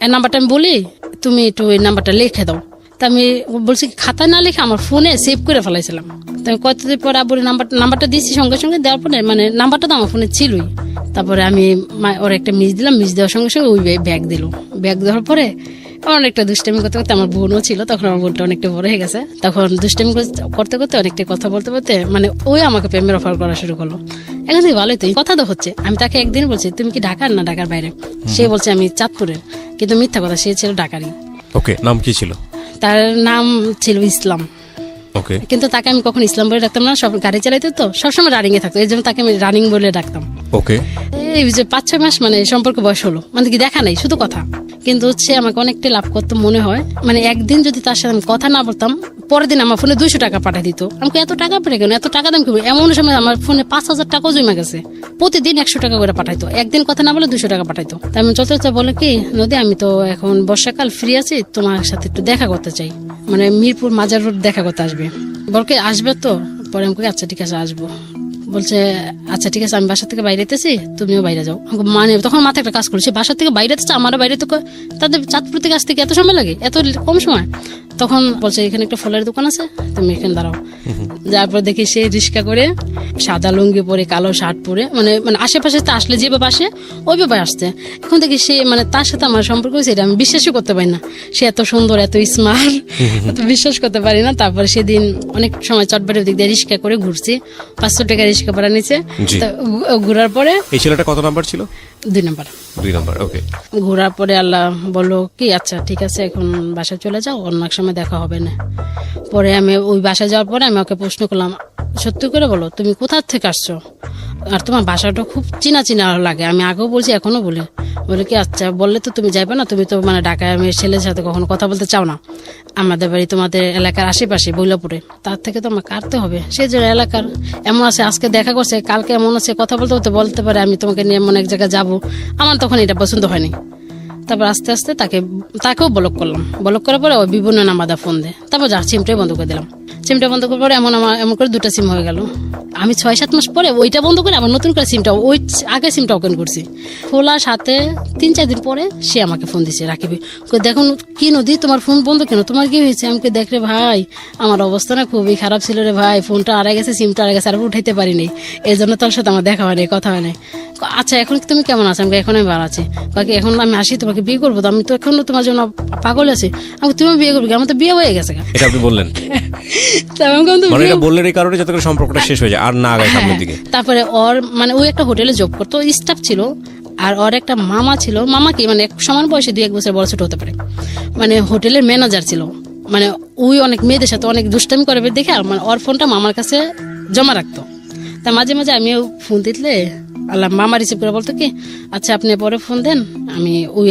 এই নাম্বারটা আমি বলি, তুমি একটু এই নাম্বারটা লিখে দাও। তা আমি বলছি খাতায় না লিখে আমার ফোনে সেভ করে ফেলাইছিলাম। তো আমি কতদিন পর আব্বুর নাম্বারটা দিচ্ছি, সঙ্গে সঙ্গে দেওয়ার পরে মানে নাম্বারটা তো আমার ফোনে ছিলই। তারপরে আমি ওর একটা মিস দিলাম, মিস দেওয়ার সঙ্গে সঙ্গে ওই ব্যাগ দিল। ব্যাগ দেওয়ার পরে অনেকটা দুষ্টামি করতে করতে, আমার বোনও ছিল তখন, আমার বোনটা অনেকটা বড় হয়ে গেছে, তখন দুষ্টামি করতে করতে অনেকটা কথা বলতে বলতে মানে ওই আমাকে প্রেমের অফার করা শুরু করলো। এখন থেকে ভালোই তো কথা তো হচ্ছে। আমি তাকে একদিন বলছি, তুমি কি ঢাকার না ঢাকার বাইরে? সে বলছে আমি চাঁদপুরের, কিন্তু মিথ্যা কথা, সে ছিল ঢাকারই। ওকে, নাম কি ছিল? তার নাম ছিল ইসলাম। ওকে, কিন্তু তাকে আমি কখন ইসলাম বলে ডাকতাম না, সব গাড়ি চালাইতে তো সবসময় রানিং এ থাকতো, এই জন্য তাকে আমি রানিং বলে ডাকতাম। ওকে, এই যে 5-6 মাস মানে সম্পর্ক বয়স হলো, মানে কি দেখা নাই, শুধু কথা। কিন্তু হচ্ছে আমাকে অনেকটা লাভ করতো মনে হয়। মানে একদিন যদি তার সাথে আমি কথা না বলতাম, পরের দিন আমার ফোনে 200 টাকা পাঠিয়ে দিত। আমাকে এত টাকা পাঠিয়ে কেন, এত টাকা দাম কি? এমন সময় আমার ফোনে 5000 টাকাও জমা গেছে, প্রতিদিন 100 টাকা করে পাঠাইতো। একদিন কথা না বলে 200 টাকা পাঠাইতো। তাই আমি চলতে চলতে বলে কি, নদী আমি তো এখন বর্ষাকাল ফ্রি আছি, তোমার সাথে একটু দেখা করতে চাই, মানে মিরপুর মাজার রোড দেখা করতে আসবে। বলকে আসবে তো? পরে আমাকে আচ্ছা ঠিক আছে আসবো। বলছে আচ্ছা ঠিক আছে, আমি বাসা থেকে বাইরে যেতেছি, তুমিও বাইরে যাও। মানে তখন মাথায় একটা কাজ করছে, বাসা থেকে বাইরে যেতেছে, আমারও বাইরে তো, তাদের চাঁদপুর থেকে আসতে এত সময় লাগে, এত কম সময়। তখন বলছে এখানে একটা ফলের দোকান আছে, তুমি এখানে দাঁড়াও। যার পর দেখি সে রিক্সা করে, সাদা লুঙ্গি পরে, কালো শার্ট পরে, মানে মানে আশেপাশে আসলে যেভাবে আসে ওইভাবে আসছে। এখন দেখি সে মানে তার সাথে আমার সম্পর্ক হয়েছে, এটা আমি বিশ্বাসই করতে পারি না। সে এত সুন্দর, এত স্মার্ট, এত বিশ্বাস করতে পারি না। তারপরে সেদিন অনেক সময় চটবাড়ির দিক দিয়ে রিক্সা করে ঘুরছি, 500 টাকা রিক্সা ভাড়া নিচে। ঘুরার পরে এই ছেলেটা কত নাম্বার ছিল? 2 নাম্বার। 2 নাম্বার। ওকে, ঘোরার পরে আল্লাহ বললো কি আচ্ছা ঠিক আছে, এখন বাসায় চলে যাও, অন্য এক সময় দেখা হবে না। পরে আমি ওই বাসায় যাওয়ার পরে আমি ওকে প্রশ্ন করলাম, সত্যি করে বলো তুমি কোথা থেকে আসছো, আর তোমার বাসাটা খুব চিনা চিনা লাগে। আমি আগেও বলছি, এখনো বলি। বলে কি আচ্ছা বললে তো তুমি যাইবে না, তুমি তো মানে ঢাকায় মেয়ের ছেলের সাথে কখনো কথা বলতে চাও না, আমাদের বাড়ি তোমাদের এলাকার আশেপাশে বৈলাপুরে, তার থেকে তো আমার কাটতে হবে। সেই জন্য এলাকার এমন আছে, আজকে দেখা করছে, কালকে এমন আছে, কথা বলতে বলতে বলতে পারে আমি তোমাকে নিয়ে এমন এক জায়গায় যাবো। আমার তখন এটা পছন্দ হয়নি। তারপর আস্তে আস্তে তাকেও ব্লক করলাম। ব্লক করার পরে ওই বিভিন্ন নাম্বার ফোন দেয়। তারপর যা সিমটাই বন্ধ করে দিলাম। সিমটা বন্ধ করার পরে এমন করে 2টা সিম হয়ে গেল। আমি 6-7 মাস পরে ওইটা বন্ধ করে আবার নতুন করে সিমটা, ওই আগে সিমটা ওপেন করছি। খোলার সাথে 3-4 দিন পরে সে আমাকে ফোন দিছে, রাকিবি দেখুন কি নদী তোমার ফোন বন্ধ কেন, তোমার কি হয়েছে? আমাকে দেখ রে ভাই, আমার অবস্থা না খুবই খারাপ ছিল রে ভাই, ফোনটা হারাই গেছে, সিমটা হারাই গেছে, আর উঠাইতে পারিনি, এই জন্য তোর সাথে আমার দেখা হয়নি, কথা হয়নি। আচ্ছা এখন তুমি কেমন আছো? আমাকে এখন আমি ভালো আছি। বাকি এখন আমি আসি, তোমাকে বিয়ে করবো তো, আমি তো এখনো তোমার জন্য পাগল আছি, আমাকে তুমি বিয়ে করবি, আমার তো বিয়ে হয়ে গেছে। এটা আপনি বললেন? মানে এটা বললেন এই কারণে যাতে করে সম্পর্কটা শেষ হয়ে যায় আর না আগায় সামনের দিকে। তারপরে ওর মানে ওই একটা হোটেলে জব করতো, স্টাফ ছিল, আর ওর একটা মামা ছিল। মামা কি মানে সমান বয়সে 2-1 বছর বড় ছোট হতে পারে, মানে হোটেলের ম্যানেজার ছিল। মানে ওই অনেক মেয়েদের সাথে অনেক দুষ্টামি করে দেখে, আর মানে ওর ফোনটা মামার কাছে জমা রাখতো। তা মাঝে মাঝে আমিও ফোন দিলে আল্লাহ মামা রিসিভ করে বলতো কি আচ্ছা আপনি পরে ফোন দেন, আমি ওই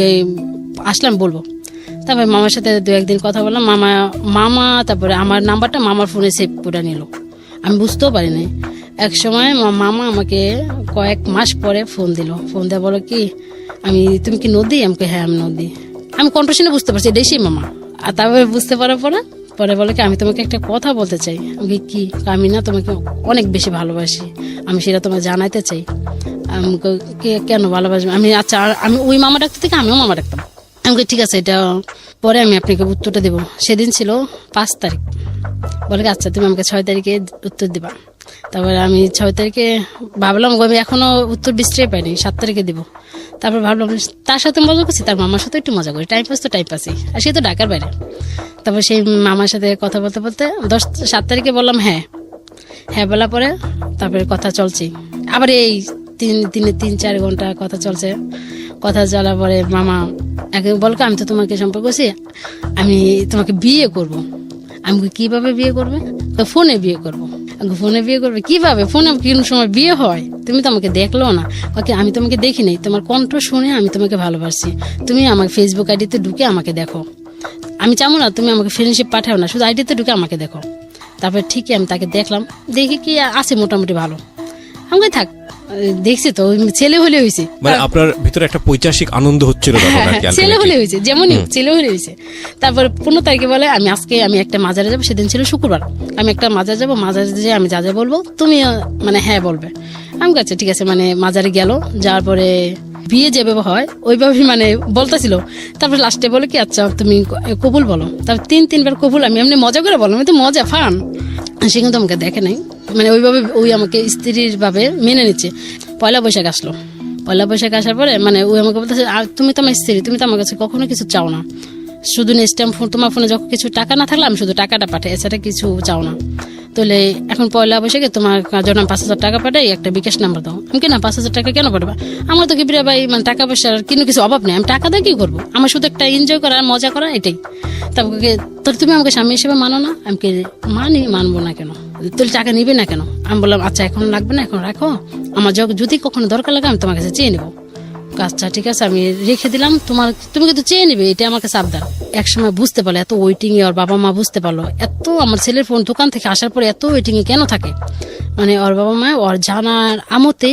আসলাম বলবো। তারপরে মামার সাথে 2-1 দিন কথা বললাম। মামা তারপরে আমার নাম্বারটা মামার ফোনে সেভ করে নিল, আমি বুঝতেও পারিনি। এক সময় মামা আমাকে কয়েক মাস পরে ফোন দিল। ফোন দিয়ে বলো কি তুমি কি নদী? আমাকে হ্যাঁ আমি নদী। আমি কন্ট্রোশনে বুঝতে পারছি এটাই সেই মামা। আর তারপরে বুঝতে পারার পরে বলে কি আমি তোমাকে একটা কথা বলতে চাই। আমাকে কি? আমি না তোমাকে অনেক বেশি ভালোবাসি, আমি সেটা তোমাকে জানাইতে চাই। আমাকে কেন ভালোবাসবে? আচ্ছা আমি ওই মামা ডাকতে থেকে আমিও মামা ডাকতাম। আমাকে ঠিক আছে, এটা পরে আমি আপনাকে উত্তরটা দেবো। সেদিন ছিল 5 তারিখ। বলে আচ্ছা তুমি আমাকে 6 তারিখে উত্তর দিবা। তারপরে আমি 6 তারিখে ভাবলাম আমি এখনো উত্তর বিশ্রয় পাইনি, 7 তারিখে দিব। তারপর ভাবলাম তার সাথে মজা করছি, তার মামার সাথে একটু মজা করি, টাইম পাস তো টাইম পাসই, আর সে তো ঢাকার বাইরে। তারপর সেই মামার সাথে কথা বলতে বলতে 7 তারিখে বললাম হ্যাঁ। হ্যাঁ বলা পরে তারপরে কথা চলছে আবার এই 3-4 ঘন্টা কথা চলছে। কথা চলার পরে মামা একে বলকে আমি তো তোমাকে সম্পর্ক করছি, আমি তোমাকে বিয়ে করব। আমি কিভাবে বিয়ে করবে? ফোনে বিয়ে করবো। ফোনে বিয়ে করবে কিভাবে? ফোনে কোন সময় বিয়ে হয়? তুমি তো আমাকে দেখলো না। ওকে আমি তোমাকে দেখি নাই, তোমার কণ্ঠ শুনে আমি তোমাকে ভালোবাসি। তুমি আমাকে ফেসবুক আইডিতে ঢুকে আমাকে দেখো। আমি চাবো না তুমি আমাকে ফ্রেন্ডশিপ পাঠাও না, শুধু আইডিতে ঢুকে আমাকে দেখো। তারপরে ঠিকই আমি তাকে দেখলাম, দেখি কি আছে মোটামুটি ভালো। আমাকে থাক, দেখছি তো ছেলে হলে হয়েছে। মানে আপনার ভিতরে একটা পৈশাসিক আনন্দ হচ্ছিল তখন আর কি, ছেলে হলে হয়েছে, যেমনই ছেলে হলে হয়েছে। তারপরে 15 তারিখে বলে আমি একটা মাজারে যাবো, সেদিন ছিল শুক্রবার। আমি একটা মাজার যাবো, মাজারে যে আমি যা যা বলবো তুমি মানে হ্যাঁ বলবে। আমি কাছে ঠিক আছে, মানে মাজারে গেল, যাওয়ার পরে বিয়ে যেভাবে হয় ওইভাবে মানে বলতেছিল। তারপর লাস্টে বলে কি আচ্ছা তুমি কবুল বলো। তারপর 3-3 বার কবুল। আমি এমনি মজা করে বললাম, আমি তো মজা ফান। সে কিন্তু আমাকে দেখে নাই, মানে ওইভাবে ওই আমাকে স্ত্রীর ভাবে মেনে নিচ্ছে। পয়লা বৈশাখ আসলো। পয়লা বৈশাখ আসার পরে মানে ওই আমাকে বলতেছে তুমি তো আমার স্ত্রী, তুমি তো আমার কাছে কখনো কিছু চাও না, শুধু নেক্সট টাইম তোমার ফোনে যখন কিছু টাকা না থাকলে আমি শুধু টাকাটা পাঠাই, এছাড়া কিছু চাও না। তাহলে এখন পয়লা বৈশাখে তোমার জন্য 5,000 টাকা পাঠাই, একটা বিকাশ নাম্বার দাও। আমি কি না 5,000 টাকা কেন পাঠাবা? আমার তো কিবরিয়া ভাই মানে টাকা পয়সার কিন্তু কিছু অভাব নেই, আমি টাকা দিয়ে কি করবো? আমার শুধু একটা এনজয় করা মজা করা এটাই। তারপরে তোর তুমি আমাকে স্বামী হিসেবে মানো না? আমি কি মানবো না কেন? তোর টাকা নিবে না কেন? আমি বললাম আচ্ছা এখন লাগবে না, এখন রাখো, আমার যদি কখনো দরকার লাগে আমি তোমার কাছে চেয়ে নেবো। আচ্ছা ঠিক আছে আমি রেখে দিলাম, তুমি কিন্তু চেয়ে নিবে, এটা আমার কাছে আবদার। একসময় বুঝতে পারলো এত ওয়েটিং এ, ওর বাবা মা বুঝতে পারলো এত আমার ছেলের ফোন দোকান থেকে আসার পরে এত ওয়েটিং এ কেন থাকে। মানে ওর বাবা মা ওর জানার আমতে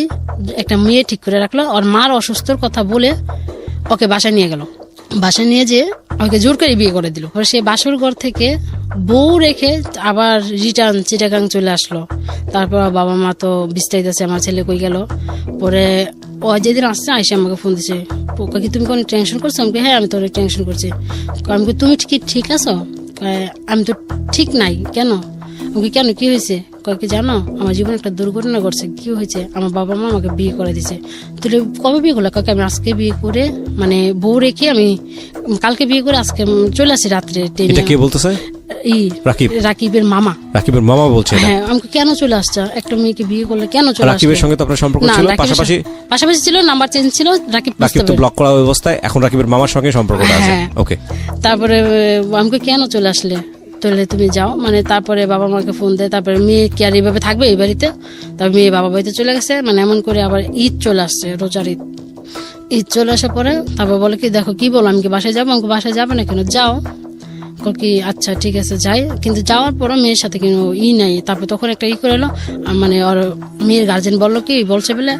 একটা মেয়ে ঠিক করে রাখলো। ওর মার অসুস্থর কথা বলে ওকে বাসায় নিয়ে গেল। বাসায় নিয়ে যেয়ে ওকে জোর করে বিয়ে করে দিল। সে বাসর ঘর থেকে বউ রেখে আবার রিটার্ন চিটাগাং চলে আসলো। তারপর বাবা মা তো বিস্তারিতেছে আমার ছেলে কই গেল। পরে ও যেদিন আসছে আইসে আমাকে ফোন দিছে, কি তুমি কোনো টেনশন করছো? আমি হ্যাঁ আমি তো অনেক টেনশন করছি। আমি তুমি কি ঠিক আছো? আমি তো ঠিক নাই। কেন? আমি কেন কি হয়েছে? কি জানো আমার জীবনে একটা দুর্ঘটনা ঘটছে। কি হয়েছে? আমার বাবা মা আমাকে বিয়ে করে দিছে। তুই কবে বিয়ে করলো? কাকে আমি আজকে বিয়ে করে মানে বউ রেখে আমি কালকে বিয়ে করে আজকে চলে আসি রাত্রে ট্রেনে। এটা কে বলতেছে? রাকিবের মামা। রাকিবের মামা বলছে? হ্যাঁ। আমাকে কেন চলে আসছে? একটা মেয়েকে বিয়ে করলে কেন চলে আসছে? রাকিবের সঙ্গে তো আপনার সম্পর্ক ছিল, পাশাপাশি ছিল, নাম্বার চেঞ্জ ছিল। রাকিব তো ব্লক করা অবস্থায় এখন রাকিবের মামার সঙ্গে সম্পর্কটা আছে। ওকে। তারপরে আমাকে কেন চলে আসলে? তাহলে তুমি যাও, মানে তারপরে বাবা মাকে ফোন দেয়। তারপরে মেয়ে কি আর এইভাবে থাকবে এই বাড়িতে? তারপর মেয়ে বাবা বাড়িতে চলে গেছে। মানে এমন করে আবার ঈদ চলে আসছে, রোজার ঈদ চলে আসার পরে তারপর বলে কি দেখো কি বলো, আমি কি বাসায় যাবো? আমাকে বাসায় যাবে না কেন? যাও। কি আচ্ছা ঠিক আছে যাই। কিন্তু যাওয়ার পরও মেয়ের সাথে কিন্তু নাই। তারপর তখন একটা করে এলো, মানে ওর মেয়ের গার্জেন বললো কি বলছে বলে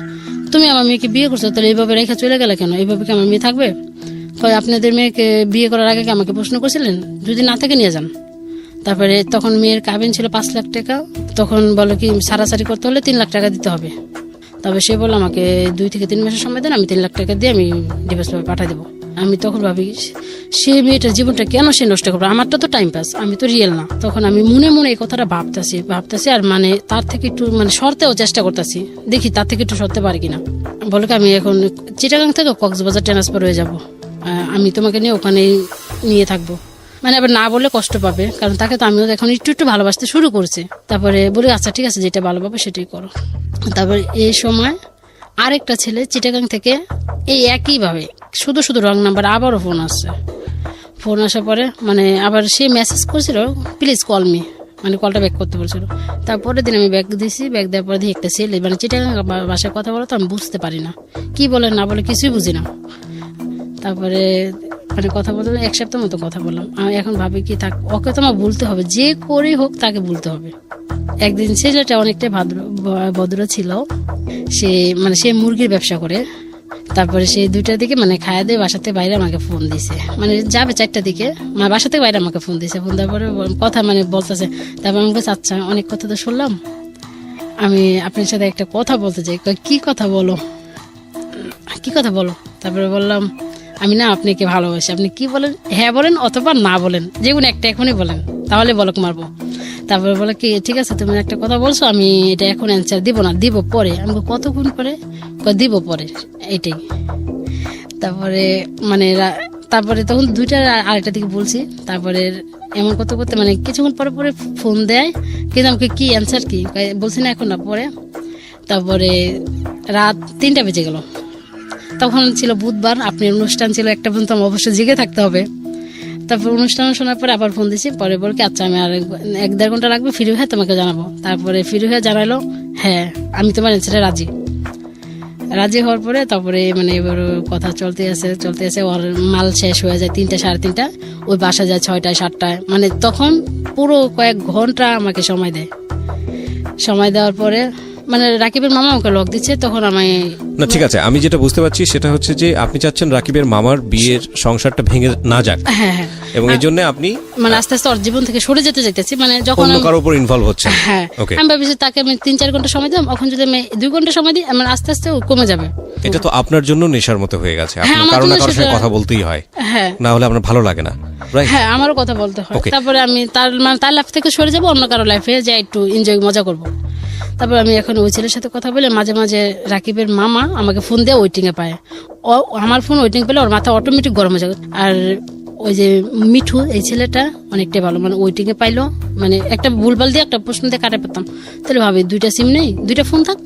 তুমি আমার মেয়েকে বিয়ে করছো, তাহলে এইভাবে রেখে চলে গেলে কেন? এইভাবে কি আমার মেয়ে থাকবে? আপনাদের মেয়েকে বিয়ে করার আগে আমাকে প্রশ্ন করছিলেন? যদি না থেকে নিয়ে যান। তারপরে তখন মেয়ের কাবিন ছিল 5 লাখ টাকা। তখন বলো কি সারাসারি করতে হলে 3 লাখ টাকা দিতে হবে। তবে সে বললো আমাকে 2 থেকে 3 মাসের সময় দেন, আমি 3 লাখ টাকা দিয়ে আমি ডিভোর্স পেপার পাঠিয়ে দেবো। আমি তখন ভাবি সে মেয়েটার জীবনটা কেন সে নষ্ট করবো? আমারটা তো টাইম পাস, আমি তো রিয়েল না। তখন আমি মনে মনে এই কথাটা ভাবতেছি আর মানে তার থেকে একটু মানে সরতেও চেষ্টা করতেছি, দেখি তার থেকে একটু সরতে পারি কিনা। বলে আমি এখন চিটাগাং থেকে কক্সবাজার ট্রান্সফার হয়ে যাব, আমি তোমাকে নিয়ে ওখানে নিয়ে থাকবো। মানে আবার না বললে কষ্ট পাবে, কারণ তাকে তো আমিও এখন একটু ভালোবাসতে শুরু করছি। তারপরে বলি আচ্ছা ঠিক আছে যেটা ভালো পাবে সেটাই করো। তারপরে এই সময় আরেকটা ছেলে চিটাগাং থেকে এই একইভাবে শুধু রং নাম্বার আবারও ফোন আসছে। ফোন আসার পরে মানে আবার সে মেসেজ করছিল প্লিজ কল মি, মানে কলটা ব্যাক করতে বলছিল। তারপরের দিন আমি ব্যাক দিয়েছি, ব্যাক দেওয়ার পরে একটা ছেলে মানে চিটাগাং ভাষায় কথা বলে তো আমি বুঝতে পারি না, কি বলে না বলে কিছুই বুঝি না। তারপরে মানে কথা বলতে 1 সপ্তাহ মতো কথা বললাম। আমি এখন ভাবি কি থাক, ওকে তো আমার বলতে হবে, যে করেই হোক তাকে বলতে হবে। একদিন ছেলেটা অনেকটাই ভদ্র ছিল, সে মুরগির ব্যবসা করে। তারপরে সে 2টার দিকে মানে খাওয়া দিয়ে বাসাতে বাইরে আমাকে ফোন দিছে, মানে যাবে 4টার দিকে, মানে বাসা থেকে বাইরে আমাকে ফোন দিছে। ফোন দেওয়ার পরে কথা মানে বলতেছে। তারপর আমাকে আচ্ছা অনেক কথা তো শুনলাম, আমি আপনার সাথে একটা কথা বলতে চাই। কি কথা বলো? তারপরে বললাম আমি না আপনাকে ভালোবাসি। আপনি কি বলেন? হ্যাঁ বলেন অথবা না বলেন, যেগুলো একটা এখনই বলেন, তাহলে বলক মারবো। তারপরে বলে কি ঠিক আছে তুমি একটা কথা বলছো, আমি এটা এখন অ্যান্সার দিব না, দিব পরে। আমি কতক্ষণ পরে? দিব পরে, এটাই। তারপরে মানে তারপরে তখন 2টার আরেকটা দিকে বলছি। তারপরে এমন করতে করতে মানে কিছুক্ষণ পরে পরে ফোন দেয়, কিন্তু আমাকে কি অ্যান্সার কি বলছি না এখন না পরে। তারপরে রাত 3টা বেজে গেল, তখন ছিল বুধবার, আপনার অনুষ্ঠান ছিল 1টা পর্যন্ত, আমার অবশ্যই জেগে থাকতে হবে। তারপর অনুষ্ঠান শোনার পরে আবার ফোন দিয়েছি, পরে বল কি আচ্ছা আমি আর 1-1.5 ঘন্টা লাগবে, ফ্রি হয়ে তোমাকে জানাবো। তারপরে ফ্রি হয়ে জানালো হ্যাঁ আমি তোমার অ্যান্সারে রাজি হওয়ার পরে তারপরে মানে এবার কথা চলতে আছে, ওর মাল শেষ হয়ে যায় 3টা 3:30, ওই বাসা যায় 6টায় 7টায়, মানে তখন পুরো কয়েক ঘন্টা আমাকে সময় দেওয়ার পরে মানে রাকিবের মামা আমাকে লক দিচ্ছে, তখন আমি না ঠিক আছে, আমি যেটা বুঝতে পারছি সেটা হচ্ছে যে আপনি চাচ্ছেন রাকিবের মামার বিয়ের সংসারটা ভেঙে না যাক, হ্যাঁ এবং এই জন্য আপনি মানে আস্তে আস্তে ওর জীবন থেকে সরে যেতে চাইতেছি, মানে যখন অন্য কারোর উপর ইনভলভ হচ্ছেন। হ্যাঁ ওকে, আমি ভাবছি তাকে আমি 3-4 ঘন্টা সময় দিলাম, এখন যদি আমি 2 ঘন্টা সময় দিই আমার আস্তে আস্তে ও কমে যাবে। এটা তো আপনার জন্য নেশার মতো হয়ে গেছে, হ্যাঁ, আপনার আমার কারো না জন্য কারোর সঙ্গে সেটা- কথা বলতেই হয়, হ্যাঁ না হলে আপনার ভালো লাগে না, রাইট? হ্যাঁ আমারও কথা বলতে হয়। Okay. তারপরে আমি তার লাইফ থেকে সরে যাব, অন্য কারো লাইফে যাই একটু এনজয় মজা করব। তারপর আমি এখন ওই ছেলের সাথে কথা বলে মাঝে মাঝে রাকিবের মামা আমাকে ফোন দিয়ে ওয়েটিং এ পায়, আমার ফোন ওয়েটিং পেলে ওর মাথা অটোমেটিক গরম হয়ে যাবে। আর ওই যে মিঠু এই ছেলেটা অনেকটাই ভালো, মানে ওয়েটিং এ পাইলো, মানে একটা ভুলভাল দিয়ে একটা প্রশ্ন দিয়ে কাটে পেতাম, তাহলে ভাবি 2টা সিম নেই, 2টা ফোন থাক,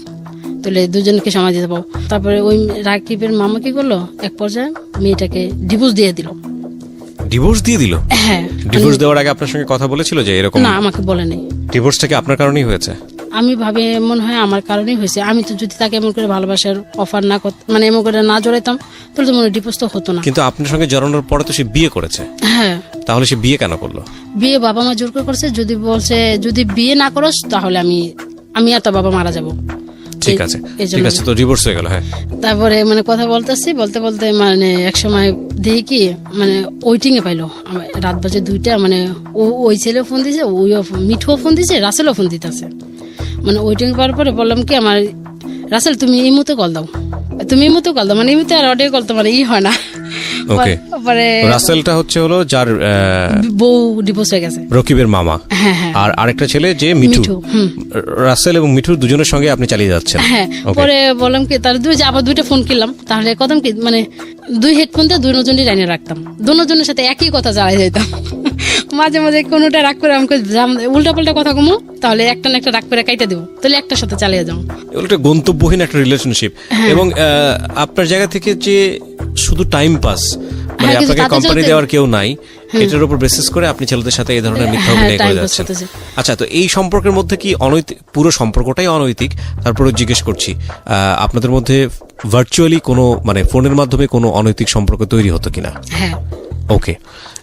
তাহলে দুজনকে সময় দিতে পাবো। তারপরে ওই রাকিবের মামা কি করলো, এক পর্যায়ে মেয়েটাকে ডিভোর্স দিয়ে দিল। ডিভোর্স দিয়ে দিল? হ্যাঁ ডিভোর্স দেওয়ার আগে আপনার সঙ্গে কথা বলেছিল যে এরকম? না আমাকে বলে নেই। ডিভোর্সটা কি আপনার কারণেই হয়েছে? আমি ভাবি মনে হয় আমার কারণেই হয়েছে, আমি তো যদি তাকে এমন করে ভালোবাসার অফার না করতাম, মানে এমন করে না জড়াইতাম, তাহলে তো মনে ডিভোর্স তো হতো না। কিন্তু আপনার সঙ্গে জড়ানোর পরে তো সে বিয়ে করেছে, হ্যাঁ তাহলে সে বিয়ে কেন করলো? বিয়ে বাবা মা জোর করে করছে, যদি বলছে যদি বিয়ে না করস তাহলে আমি আর তোর বাবা মারা যাবো। ঠিক আছে এই জন্য। ঠিক আছে, তো ডিভোর্স হয়ে গেল। হ্যাঁ, তারপরে মানে কথা বলতে মানে এক সময় দেখি কি মানে ওয়েটিং এ পাইলো, রাত বাজে 2টা, মানে ওই ছেলেও ফোন দিছে, মিঠুও ফোন দিছে, রাসেলও ফোন দিতেছে, মানে ওয়েটিং পাওয়ার পরে বললাম কি আমার রাসেল তুমি এই মুহূর্তে কল দাও, মানে এই মুহূর্তে আর অডিও কল তো মানে হয় না। ওকে, পরে রাসেলটা হলো যার বউ ডিভোর্স হয়ে গেছে। রকিবের মামা, হ্যাঁ হ্যাঁ আর আরেকটা ছেলে যে মিঠু। হুম। রাসেল এবং মিঠুর দুজনের সঙ্গে আপনি চালিয়ে যাচ্ছেন। হ্যাঁ Okay. পরে বললাম কি তার আবার 2টা ফোন কিনলাম, তাহলে কদম কি মানে 2 হেডফোন দিয়ে 2জনই লাইনে রাখতাম, 2জনের সাথে একই কথা চালাই যাইতাম। মাঝে মাঝে কোনোটা রাগ করে আমাকে উল্টা পাল্টা কথা কমো, তাহলে একটা না একটা রাগ করে কাইটা দেবো, তাহলে একটার সাথে চালিয়ে যাও। এগুলো একটা গন্তব্যহীন একটা রিলেশনশিপ, হ্যাঁ। এবং আপনার জায়গা থেকে যে শুধু টাইম পাস, মানে হ্যাঁ, কিন্তু আপনাকে তাতে কোম্পানি চলতে- দেওয়ার কেউ নাই, এটার উপর বেসিস করে আপনি ছেলেদের সাথে এই ধরনের মিথ্যা হ্যাঁ, অভিনয় করে time pass যাচ্ছেন। করতেছে। আচ্ছা, তো এই সম্পর্কের মধ্যে কি অনৈতিক, পুরো সম্পর্কটাই অনৈতিক? তারপরে জিজ্ঞেস করছি, আপনাদের মধ্যে ভার্চুয়ালি কোনো মানে ফোনের মাধ্যমে কোনো অনৈতিক সম্পর্ক তৈরি হতো কিনা? হ্যাঁ ওকে,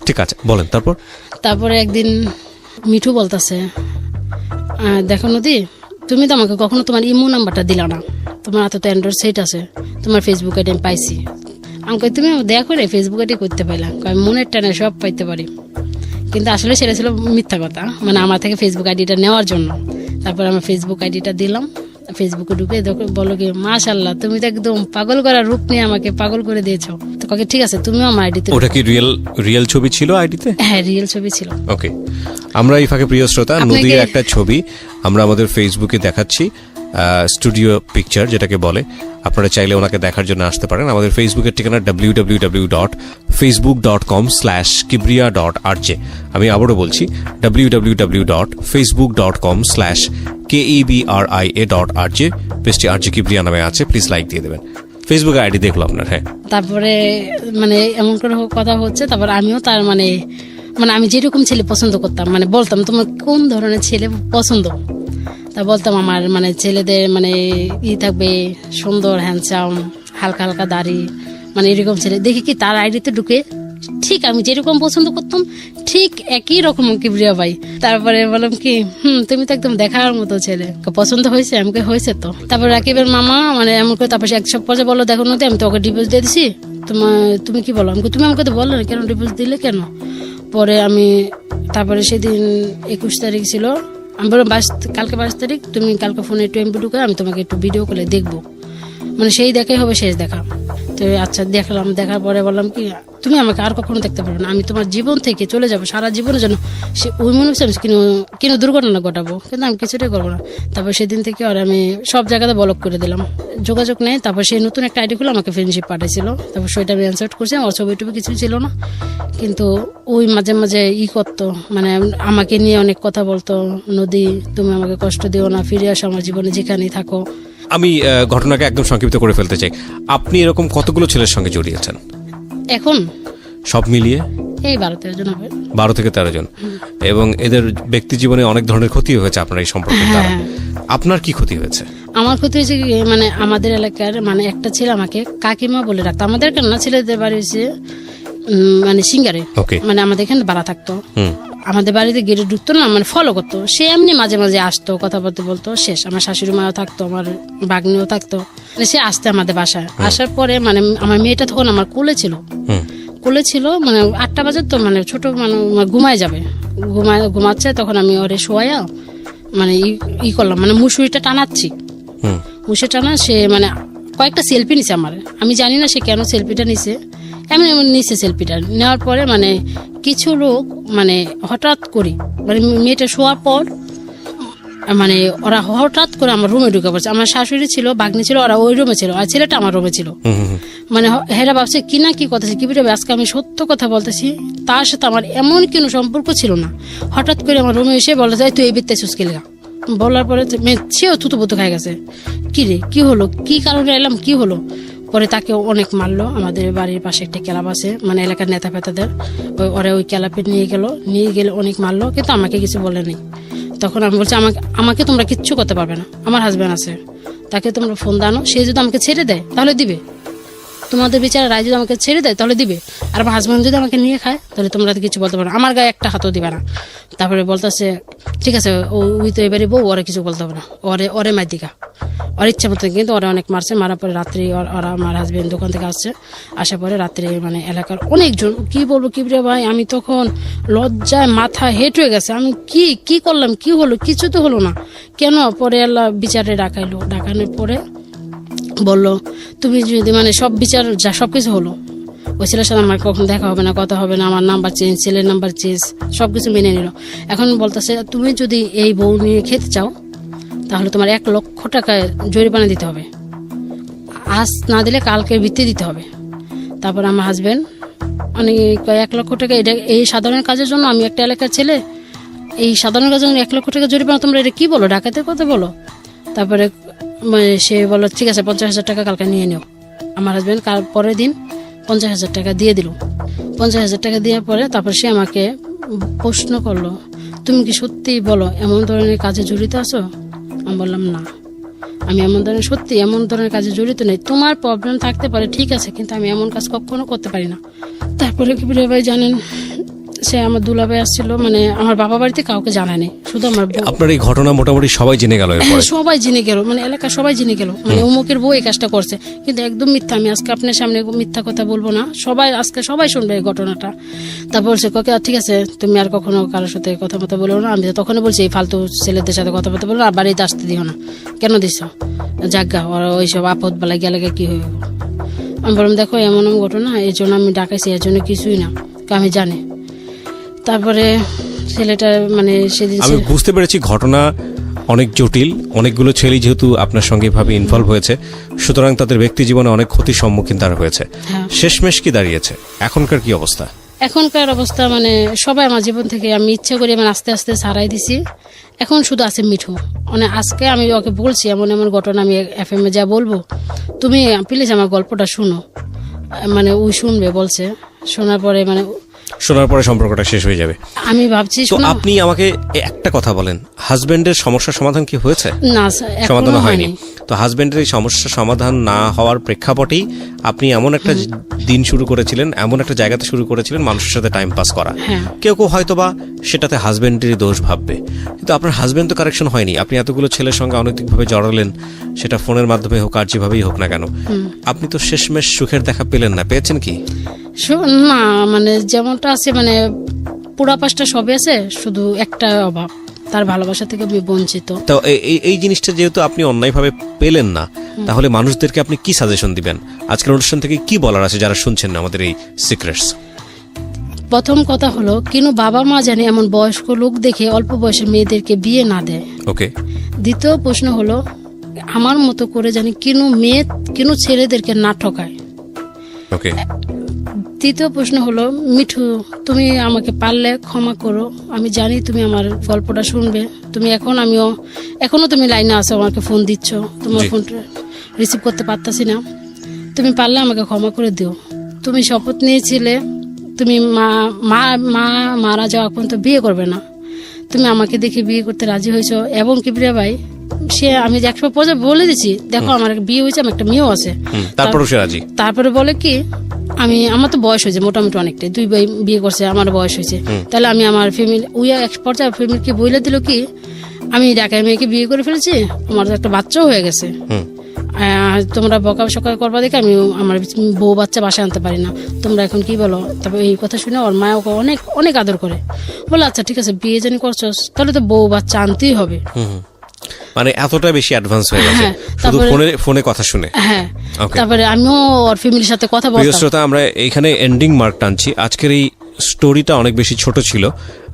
ঠিক আছে, বলেন তারপর। তারপরে একদিন মিঠু বলতেছে দেখো নদী, তুমি তো আমাকে কখনো তোমার ইমো নাম্বারটা দিলা না, তোমার হাতে তো অ্যান্ড্রয়েড সেট আছে, তোমার ফেসবুক আইডি আমি পাইছি, আমাকে তুমি দয়া করে ফেসবুক আইডি করতে পাইলাম, আমি মনের টানে সব পাইতে পারি। কিন্তু আসলে সেটা ছিল মিথ্যা কথা, মানে আমার থেকে ফেসবুক আইডিটা নেওয়ার জন্য। তারপর আমি ফেসবুক আইডিটা দিলাম, ফেসবুকে ঢুকে বলো কি মাশাআল্লাহ তুমি তো একদম পাগল করা রূপ নিয়ে আমাকে পাগল করে দিয়েছো। তো কাকে ঠিক আছে তুমিও আমার আইডিতে। ওটা কি রিয়েল ছবি ছিল আইডিতে? হ্যাঁ রিয়েল ছবি ছিল। ওকে, আমরা এই ফাঁকে প্রিয় শ্রোতা আপনাকে- নদীর একটা ছবি আমরা আমাদের ফেসবুকে দেখাচ্ছি, স্টুডিও পিকচার যেটাকে বলে। আপনারা চাইলে ওনাকে দেখার জন্য আসতে পারেন। আমাদের ফেসবুকের ঠিকানা www.facebook.com/kibriya.rj। আমি আবারও বলছি www.facebook.com/KEBRIA.rj। পেজটি আরজে কিবরিয়া নামে আছে, প্লিজ লাইক দিয়ে দেবেন। ফেসবুক আইডি দেখলো আপনার? হ্যাঁ। তারপরে মানে এমন করে কথা হচ্ছে, তারপর আমিও তার মানে আমি যেরকম ছেলে পছন্দ করতাম, মানে বলতাম তোমার কোন ধরনের ছেলে পছন্দ, তা বলতাম আমার মানে ছেলেদের মানে থাকবে সুন্দর হ্যান্ডসাম, হালকা হালকা দাড়ি, মানে এরকম ছেলে। দেখি কি তার আইডিতে ঢুকে ঠিক আমি যেরকম পছন্দ করতাম ঠিক একই রকম কিবরিয়া ভাই। তারপরে বললাম কি তুমি তো একদম দেখার মতো ছেলে, পছন্দ হয়েছে? আমাকে হয়েছে তো। তারপর রাকিবের মামা মানে এমন করে তারপর এক সপ্তাহ পরে বললো দেখো নদী আমি তো ওকে ডিভোর্স দিয়ে দিছি, তুমি কি বলো? তুমি আমাকে তো বললো না কেন ডিভোর্স দিলে কেন? পরে আমি তারপরে সেদিন 21 তারিখ ছিল, আমি বললাম কালকে 22 তারিখ, তুমি কালকে ফোনে একটু এমবি ঢুকে আমি তোমাকে একটু ভিডিও কলে দেখবো, মানে সেই দেখাই হবে শেষ দেখা। তো তো আচ্ছা দেখলাম, দেখার পরে বললাম কি তুমি আমাকে আর কখনো দেখতে পারবে না, আমি তোমার জীবন থেকে চলে যাবো সারা জীবনের জন্য। সে ওই মনে হচ্ছে কিনো দুর্ঘটনা ঘটাবো, কিন্তু আমি কিছুটাই করবো না। তারপর সেদিন থেকে আর আমি সব জায়গাতে ব্লক করে দিলাম, যোগাযোগ নেই। তারপর সেই নতুন একটা আইডি খুলে আমাকে ফ্রেন্ডশিপ পাঠাইছিল, তারপর সেটা আমি অ্যানসার করছি, আমার ছবি টবি কিছুই ছিল না। কিন্তু ওই মাঝে মাঝে করতো, মানে আমাকে নিয়ে অনেক কথা বলতো, নদী তুমি আমাকে কষ্ট দিও না, ফিরে আসো আমার জীবনে যেখানেই থাকো। আমি ঘটনাকে একদম সংক্ষিপ্ত করে ফেলতে চাই। আপনি এরকম কতগুলো ছেলের সঙ্গে জড়িয়েছেন এখন সব মিলিয়ে? এই 12-13 জন হবে। 12 থেকে 13 জন। এবং এদের ব্যক্তি জীবনে অনেক ধরনের ক্ষতি হয়েছে আপনার এই সম্পর্কের দ্বারা। আপনার কি ক্ষতি হয়েছে? আমার ক্ষতি হয়েছে কি, মানে আমাদের এলাকার মানে একটা ছেলে আমাকে কাকিমা বলে রাখতো। আমাদের কেন না, ছেলেদের বাড়ি হয়েছে মানে সিঙ্গারে, মানে আমাদের এখানে ভাড়া থাকতো, আমাদের বাড়িতে গেটে ঢুকতো না, মানে ফলো করতো। সে এমনি মাঝে মাঝে আসতো, কথাবার্তা বলতো, শেষ। আমার শাশুড়ি মাও থাকতো, আমার বাগনিও থাকতো, মানে সে আসতে আমাদের বাসায়। আসার পরে মানে আমার মেয়েটা তখন আমার কোলে ছিল, মানে 8টা বাজে, তো মানে ছোট মানে ঘুমায় যাবে, ঘুমাচ্ছে। তখন আমি ওরে শোয়া মানে করলাম, মানে মুসুরিটা টানাচ্ছি, মুসুরি টানা। সে মানে কয়েকটা সেলফি নিছে আমার, আমি জানি না সে কেন সেলফিটা নিছে, এমন নিচে সেলফিটা নেওয়ার পরে মানে কিছু লোক মানে হঠাৎ করে মানে মেয়েটা শোয়ার পর মানে ওরা হঠাৎ করে আমার রুমে ঢুকে পড়ছে। আমার শাশুড়ি ছিল, বাগনি ছিল, ওরা ওই রুমে ছিল, আর ছেলেটা আমার রুমে ছিল। মানে হেরা ভাবছে কি না কি কথা, কি বেরোবে। আজকে আমি সত্য কথা বলতেছি, তার সাথে আমার এমন কোনো সম্পর্ক ছিল না। হঠাৎ করে আমার রুমে এসে বলে যায় তুই এই বিত্তে সুস্কে লেগা, বলার পরে সেও থুতুপুতু খাই গেছে। কি রে, কি হলো, কি কারণে এলাম, কি হলো। পরে তাকে অনেক মারলো। আমাদের বাড়ির পাশে একটা ক্লাব আছে, মানে এলাকার নেতা ফেতাদের, ওরা ওই ক্লাবে নিয়ে গেলে অনেক মারলো, কিন্তু আমাকে কিছু বলে নেই। তখন আমি বলছি আমাকে তোমরা কিচ্ছু করতে পারবে না, আমার হাজব্যান্ড আছে, তাকে তোমরা ফোন দানো, সে যদি আমাকে ছেড়ে দেয় তাহলে দিবে, তোমাদের বিচারে রায় যদি আমাকে ছেড়ে দেয় তাহলে দিবে, আর আমার হাজব্যান্ড যদি আমাকে নিয়ে খায় তাহলে তোমরা কিছু বলতে পারো না, আমার গায়ে একটা হাতও দিবে না। তারপরে বলতেছে ঠিক আছে, ওই তো এবারে বউ, ওরা কিছু বলতে হবে না, ওরে মার দিকা, ওর ইচ্ছা মতো। কিন্তু ওরা অনেক মারছে, মারার পরে রাত্রি ওরা আমার হাজব্যান্ড দোকান থেকে আসছে, আসার পরে রাত্রে মানে এলাকার অনেকজন, কি বলবো কি রে ভাই, আমি তখন লজ্জায় মাথা হেট হয়ে গেছে। আমি কি করলাম, কি হলো, কিছু তো হলো না কেন। পরে আল্লাহ বিচারে ডাকানোর পরে বললো তুমি যদি মানে সব বিচার যা সবকিছু হলো, ওই ছেলের সাথে আমার কখন দেখা হবে না, কথা হবে না, আমার নাম্বার চেঞ্জ, ছেলের নাম্বার চেঞ্জ, সবকিছু মেনে নিল। এখন বলতেছে তুমি যদি এই বউ নিয়ে খেতে চাও তাহলে তোমার 1 লক্ষ টাকা জরিমানা দিতে হবে, আজ না দিলে কালকে ভিত্তি দিতে হবে। তারপর আমার হাজবেন্ড অনেক 1 লক্ষ টাকা, এটা এই সাধারণ কাজের জন্য, আমি একটা এলাকার ছেলে, এই সাধারণ কাজের জন্য 1 লক্ষ টাকা জরিমানা, তোমরা এটা কি বলো, ডাকাতের কথা বলো। তারপরে সে বললো ঠিক আছে 50,000 টাকা কালকে নিয়ে নিও। আমার হাজব্যান্ড পরের দিন 50,000 টাকা দিয়ে দিল। 50,000 টাকা দেওয়ার পরে তারপর সে আমাকে প্রশ্ন করলো তুমি কি সত্যি বলো এমন ধরনের কাজে জড়িত আছো? আমি বললাম না, আমি এমন ধরনের কাজে জড়িত নেই, তোমার প্রবলেম থাকতে পারে ঠিক আছে, কিন্তু আমি এমন কাজ কখনো করতে পারি না। তারপরে কি ভাই জানেন, সে আমার দুলাভাই আসছিল, মানে আমার বাবা বাড়িতে কাউকে জানায়নি, শুধু আমার বউ। আপনার এই ঘটনা মোটামুটি সবাই জেনে গেল? সবাই জেনে গেল, মানে এলাকা সবাই জেনে গেল, মানে অমুকের বউ এই কাজটা করছে, কিন্তু একদম মিথ্যা। আমি আজকে আপনার সামনে মিথ্যা কথা বলবো না, সবাই শুনবে এই ঘটনাটা। তারপর বলছে ঠিক আছে তুমি আর কখনো কারোর সাথে কথাবার্তা বলো না। আমি তখন বলছি এই ফালতু ছেলেদের সাথে কথাবার্তা বলো না, আর বাড়িতে আসতে দিও না। কেন দিস জাগা, ওরা ওইসব আপদ বেলায় গেলে কি হইব। আমি বললাম দেখো এমন ঘটনা, এই জন্য আমি ডাকাইছি, এর জন্য কিছুই না, আমি জানি। তারপরে ছেলেটা মানে সেদিন আমি বুঝতে পেরেছি ঘটনা অনেক জটিল, অনেকগুলো ছেলে যেহেতু আপনার সঙ্গে ভাবে ইনভলভ হয়েছে, সুতরাং তাদের ব্যক্তি জীবনে অনেক ক্ষতির সম্মুখীন তারা হয়েছে। শেষমেশ কি দাঁড়িয়েছে, এখনকার কি অবস্থা? এখনকার অবস্থা মানে সবাই আমার জীবন থেকে আমি ইচ্ছা করি মানে আস্তে আস্তে ছাড়াই দিছি। এখন শুধু আছে মিঠু, মানে আজকে আমি ওকে বলছি এমন ঘটনা আমি FM এ যা বলবো, তুমি প্লিজ আমার গল্পটা শুনো, মানে ওই শুনবে বলছে। শোনার পরে সম্পর্কটা শেষ হয়ে যাবে আমি ভাবছি। তো আপনি আমাকে একটা কথা বলেন, হাজবেন্ডের সমস্যার সমাধান কি হয়েছে? না, সমাধান হয়নি। তো হাজবেন্ডের এই সমস্যার সমাধান না হওয়ার প্রেক্ষাপটেই আপনি এমন একটা দিন শুরু করেছিলেন, এমন একটা জায়গাতে শুরু করেছিলেন মানুষের সাথে টাইম পাস করা। কেউ হয়তোবা সেটাতে হাজবেন্ডেরই দোষ ভাববে, কিন্তু আপনার হাজবেন্ড তো কারেকশন হয়নি। আপনি এতগুলো ছেলের সঙ্গে অনৈতিকভাবে জড়ালেন, সেটা ফোনের মাধ্যমে হোক আর যেভাবেই হোক না কেন, আপনি তো শেষমেশ সুখের দেখা পেলেন না। পেয়েছেন কি? না, মানে যেমনটা আছে, মানে পুরা পাশটা সবই আছে, শুধু একটা অভাব, তার ভালোবাসা থেকে আমি বঞ্চিত। তো এই জিনিসটা যেহেতু আপনি অন্যায়ভাবে পেলেন না, তাহলে মানুষদেরকে আপনি কি সাজেশন দিবেন? আজকের অনুষ্ঠান থেকে কি বলার আছে যারা শুনছেন না আমাদের এই সিক্রেটস? প্রথম কথা হলো, কেন বাবা মা জানে এমন বয়স্ক লোক দেখে অল্প বয়সের মেয়েদেরকে বিয়ে না দেয়। ওকে। দ্বিতীয় প্রশ্ন হলো, আমার মতো করে জানি কেন ছেলেদেরকে না ঠকায়। ওকে। তৃতীয় প্রশ্ন হলো, মিঠু তুমি আমাকে পারলে ক্ষমা করো, আমি জানি তুমি আমার গল্পটা শুনবে, তুমি এখনো তুমি লাইনে আছো, আমাকে ফোন দিচ্ছ, তোমার জি। ফোনটা রিসিভ করতে পারতাছি না, তুমি পারলে আমাকে ক্ষমা করে দিও। তুমি শপথ নিয়েছিলে তুমি মারা যাওয়া পর্যন্ত বিয়ে করবে না, তুমি আমাকে দেখে বিয়ে করতে রাজি হয়েছো। এবং কিবরিয়া ভাই আমি 100% বলে দিচ্ছি, দেখো আমার একটা বিয়ে হয়েছে, আমার একটা মেয়েও আছে। তারপরও সে রাজি। তারপরে বলে কি, আমার তো বয়স হয়েছে মোটামুটি অনেকটাই, 2 ভাই বিয়ে করছে, আমার বয়স হয়েছে, তাহলে আমি আমার ফ্যামিলি এক পর্যায়ে ফ্যামিলিকে বলে দিল কি, আমি ঢাকায় মেয়েকে বিয়ে করে ফেলেছি, আমার একটা বাচ্চাও হয়ে গেছে, তোমরা বকা সকা করবা দেখে আমি আমার বউ বাচ্চা বাসায় আনতে পারি না, তোমরা এখন কি বলো। তারপর এই কথা শুনে ওর মা ওকে অনেক অনেক আদর করে, বলে আচ্ছা ঠিক আছে, বিয়ে জানি করছস, তাহলে তো বউ বাচ্চা আনতেই হবে। মানে এতটা বেশি অ্যাডভান্স হয়ে গেছে শুধু ফোনে কথা শুনে। হ্যাঁ, তারপরে আমিও ওর ফ্যামিলির সাথে কথা প্রিয় বলতাম। শ্রোতা, আমরা এখানে এন্ডিং মার্ক টানছি। আজকের এই স্টোরিটা অনেক বেশি ছোট ছিল,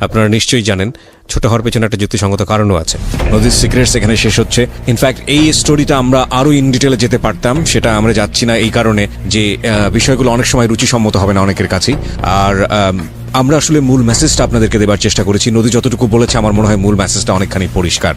আপনারা নিশ্চয়ই জানেন। ছোট হওয়ার পেছনে একটা যুক্তিসঙ্গত কারণও আছে। নদীর সিক্রেটস এখানে শেষ হচ্ছে। ইনফ্যাক্ট এই স্টোরিটা আমরা আরো ইন ডিটেলে যেতে পারতাম, সেটা আমরা যাচ্ছি না এই কারণে যে বিষয়গুলো অনেক সময় রুচিসম্মত হবে না অনেকের কাছেই। আর আমরা আসলে মূল মেসেজটা আপনাদেরকে দেবার চেষ্টা করেছি। নদী যতটুকু বলেছে আমার মনে হয় মূল মেসেজটা অনেকখানি পরিষ্কার।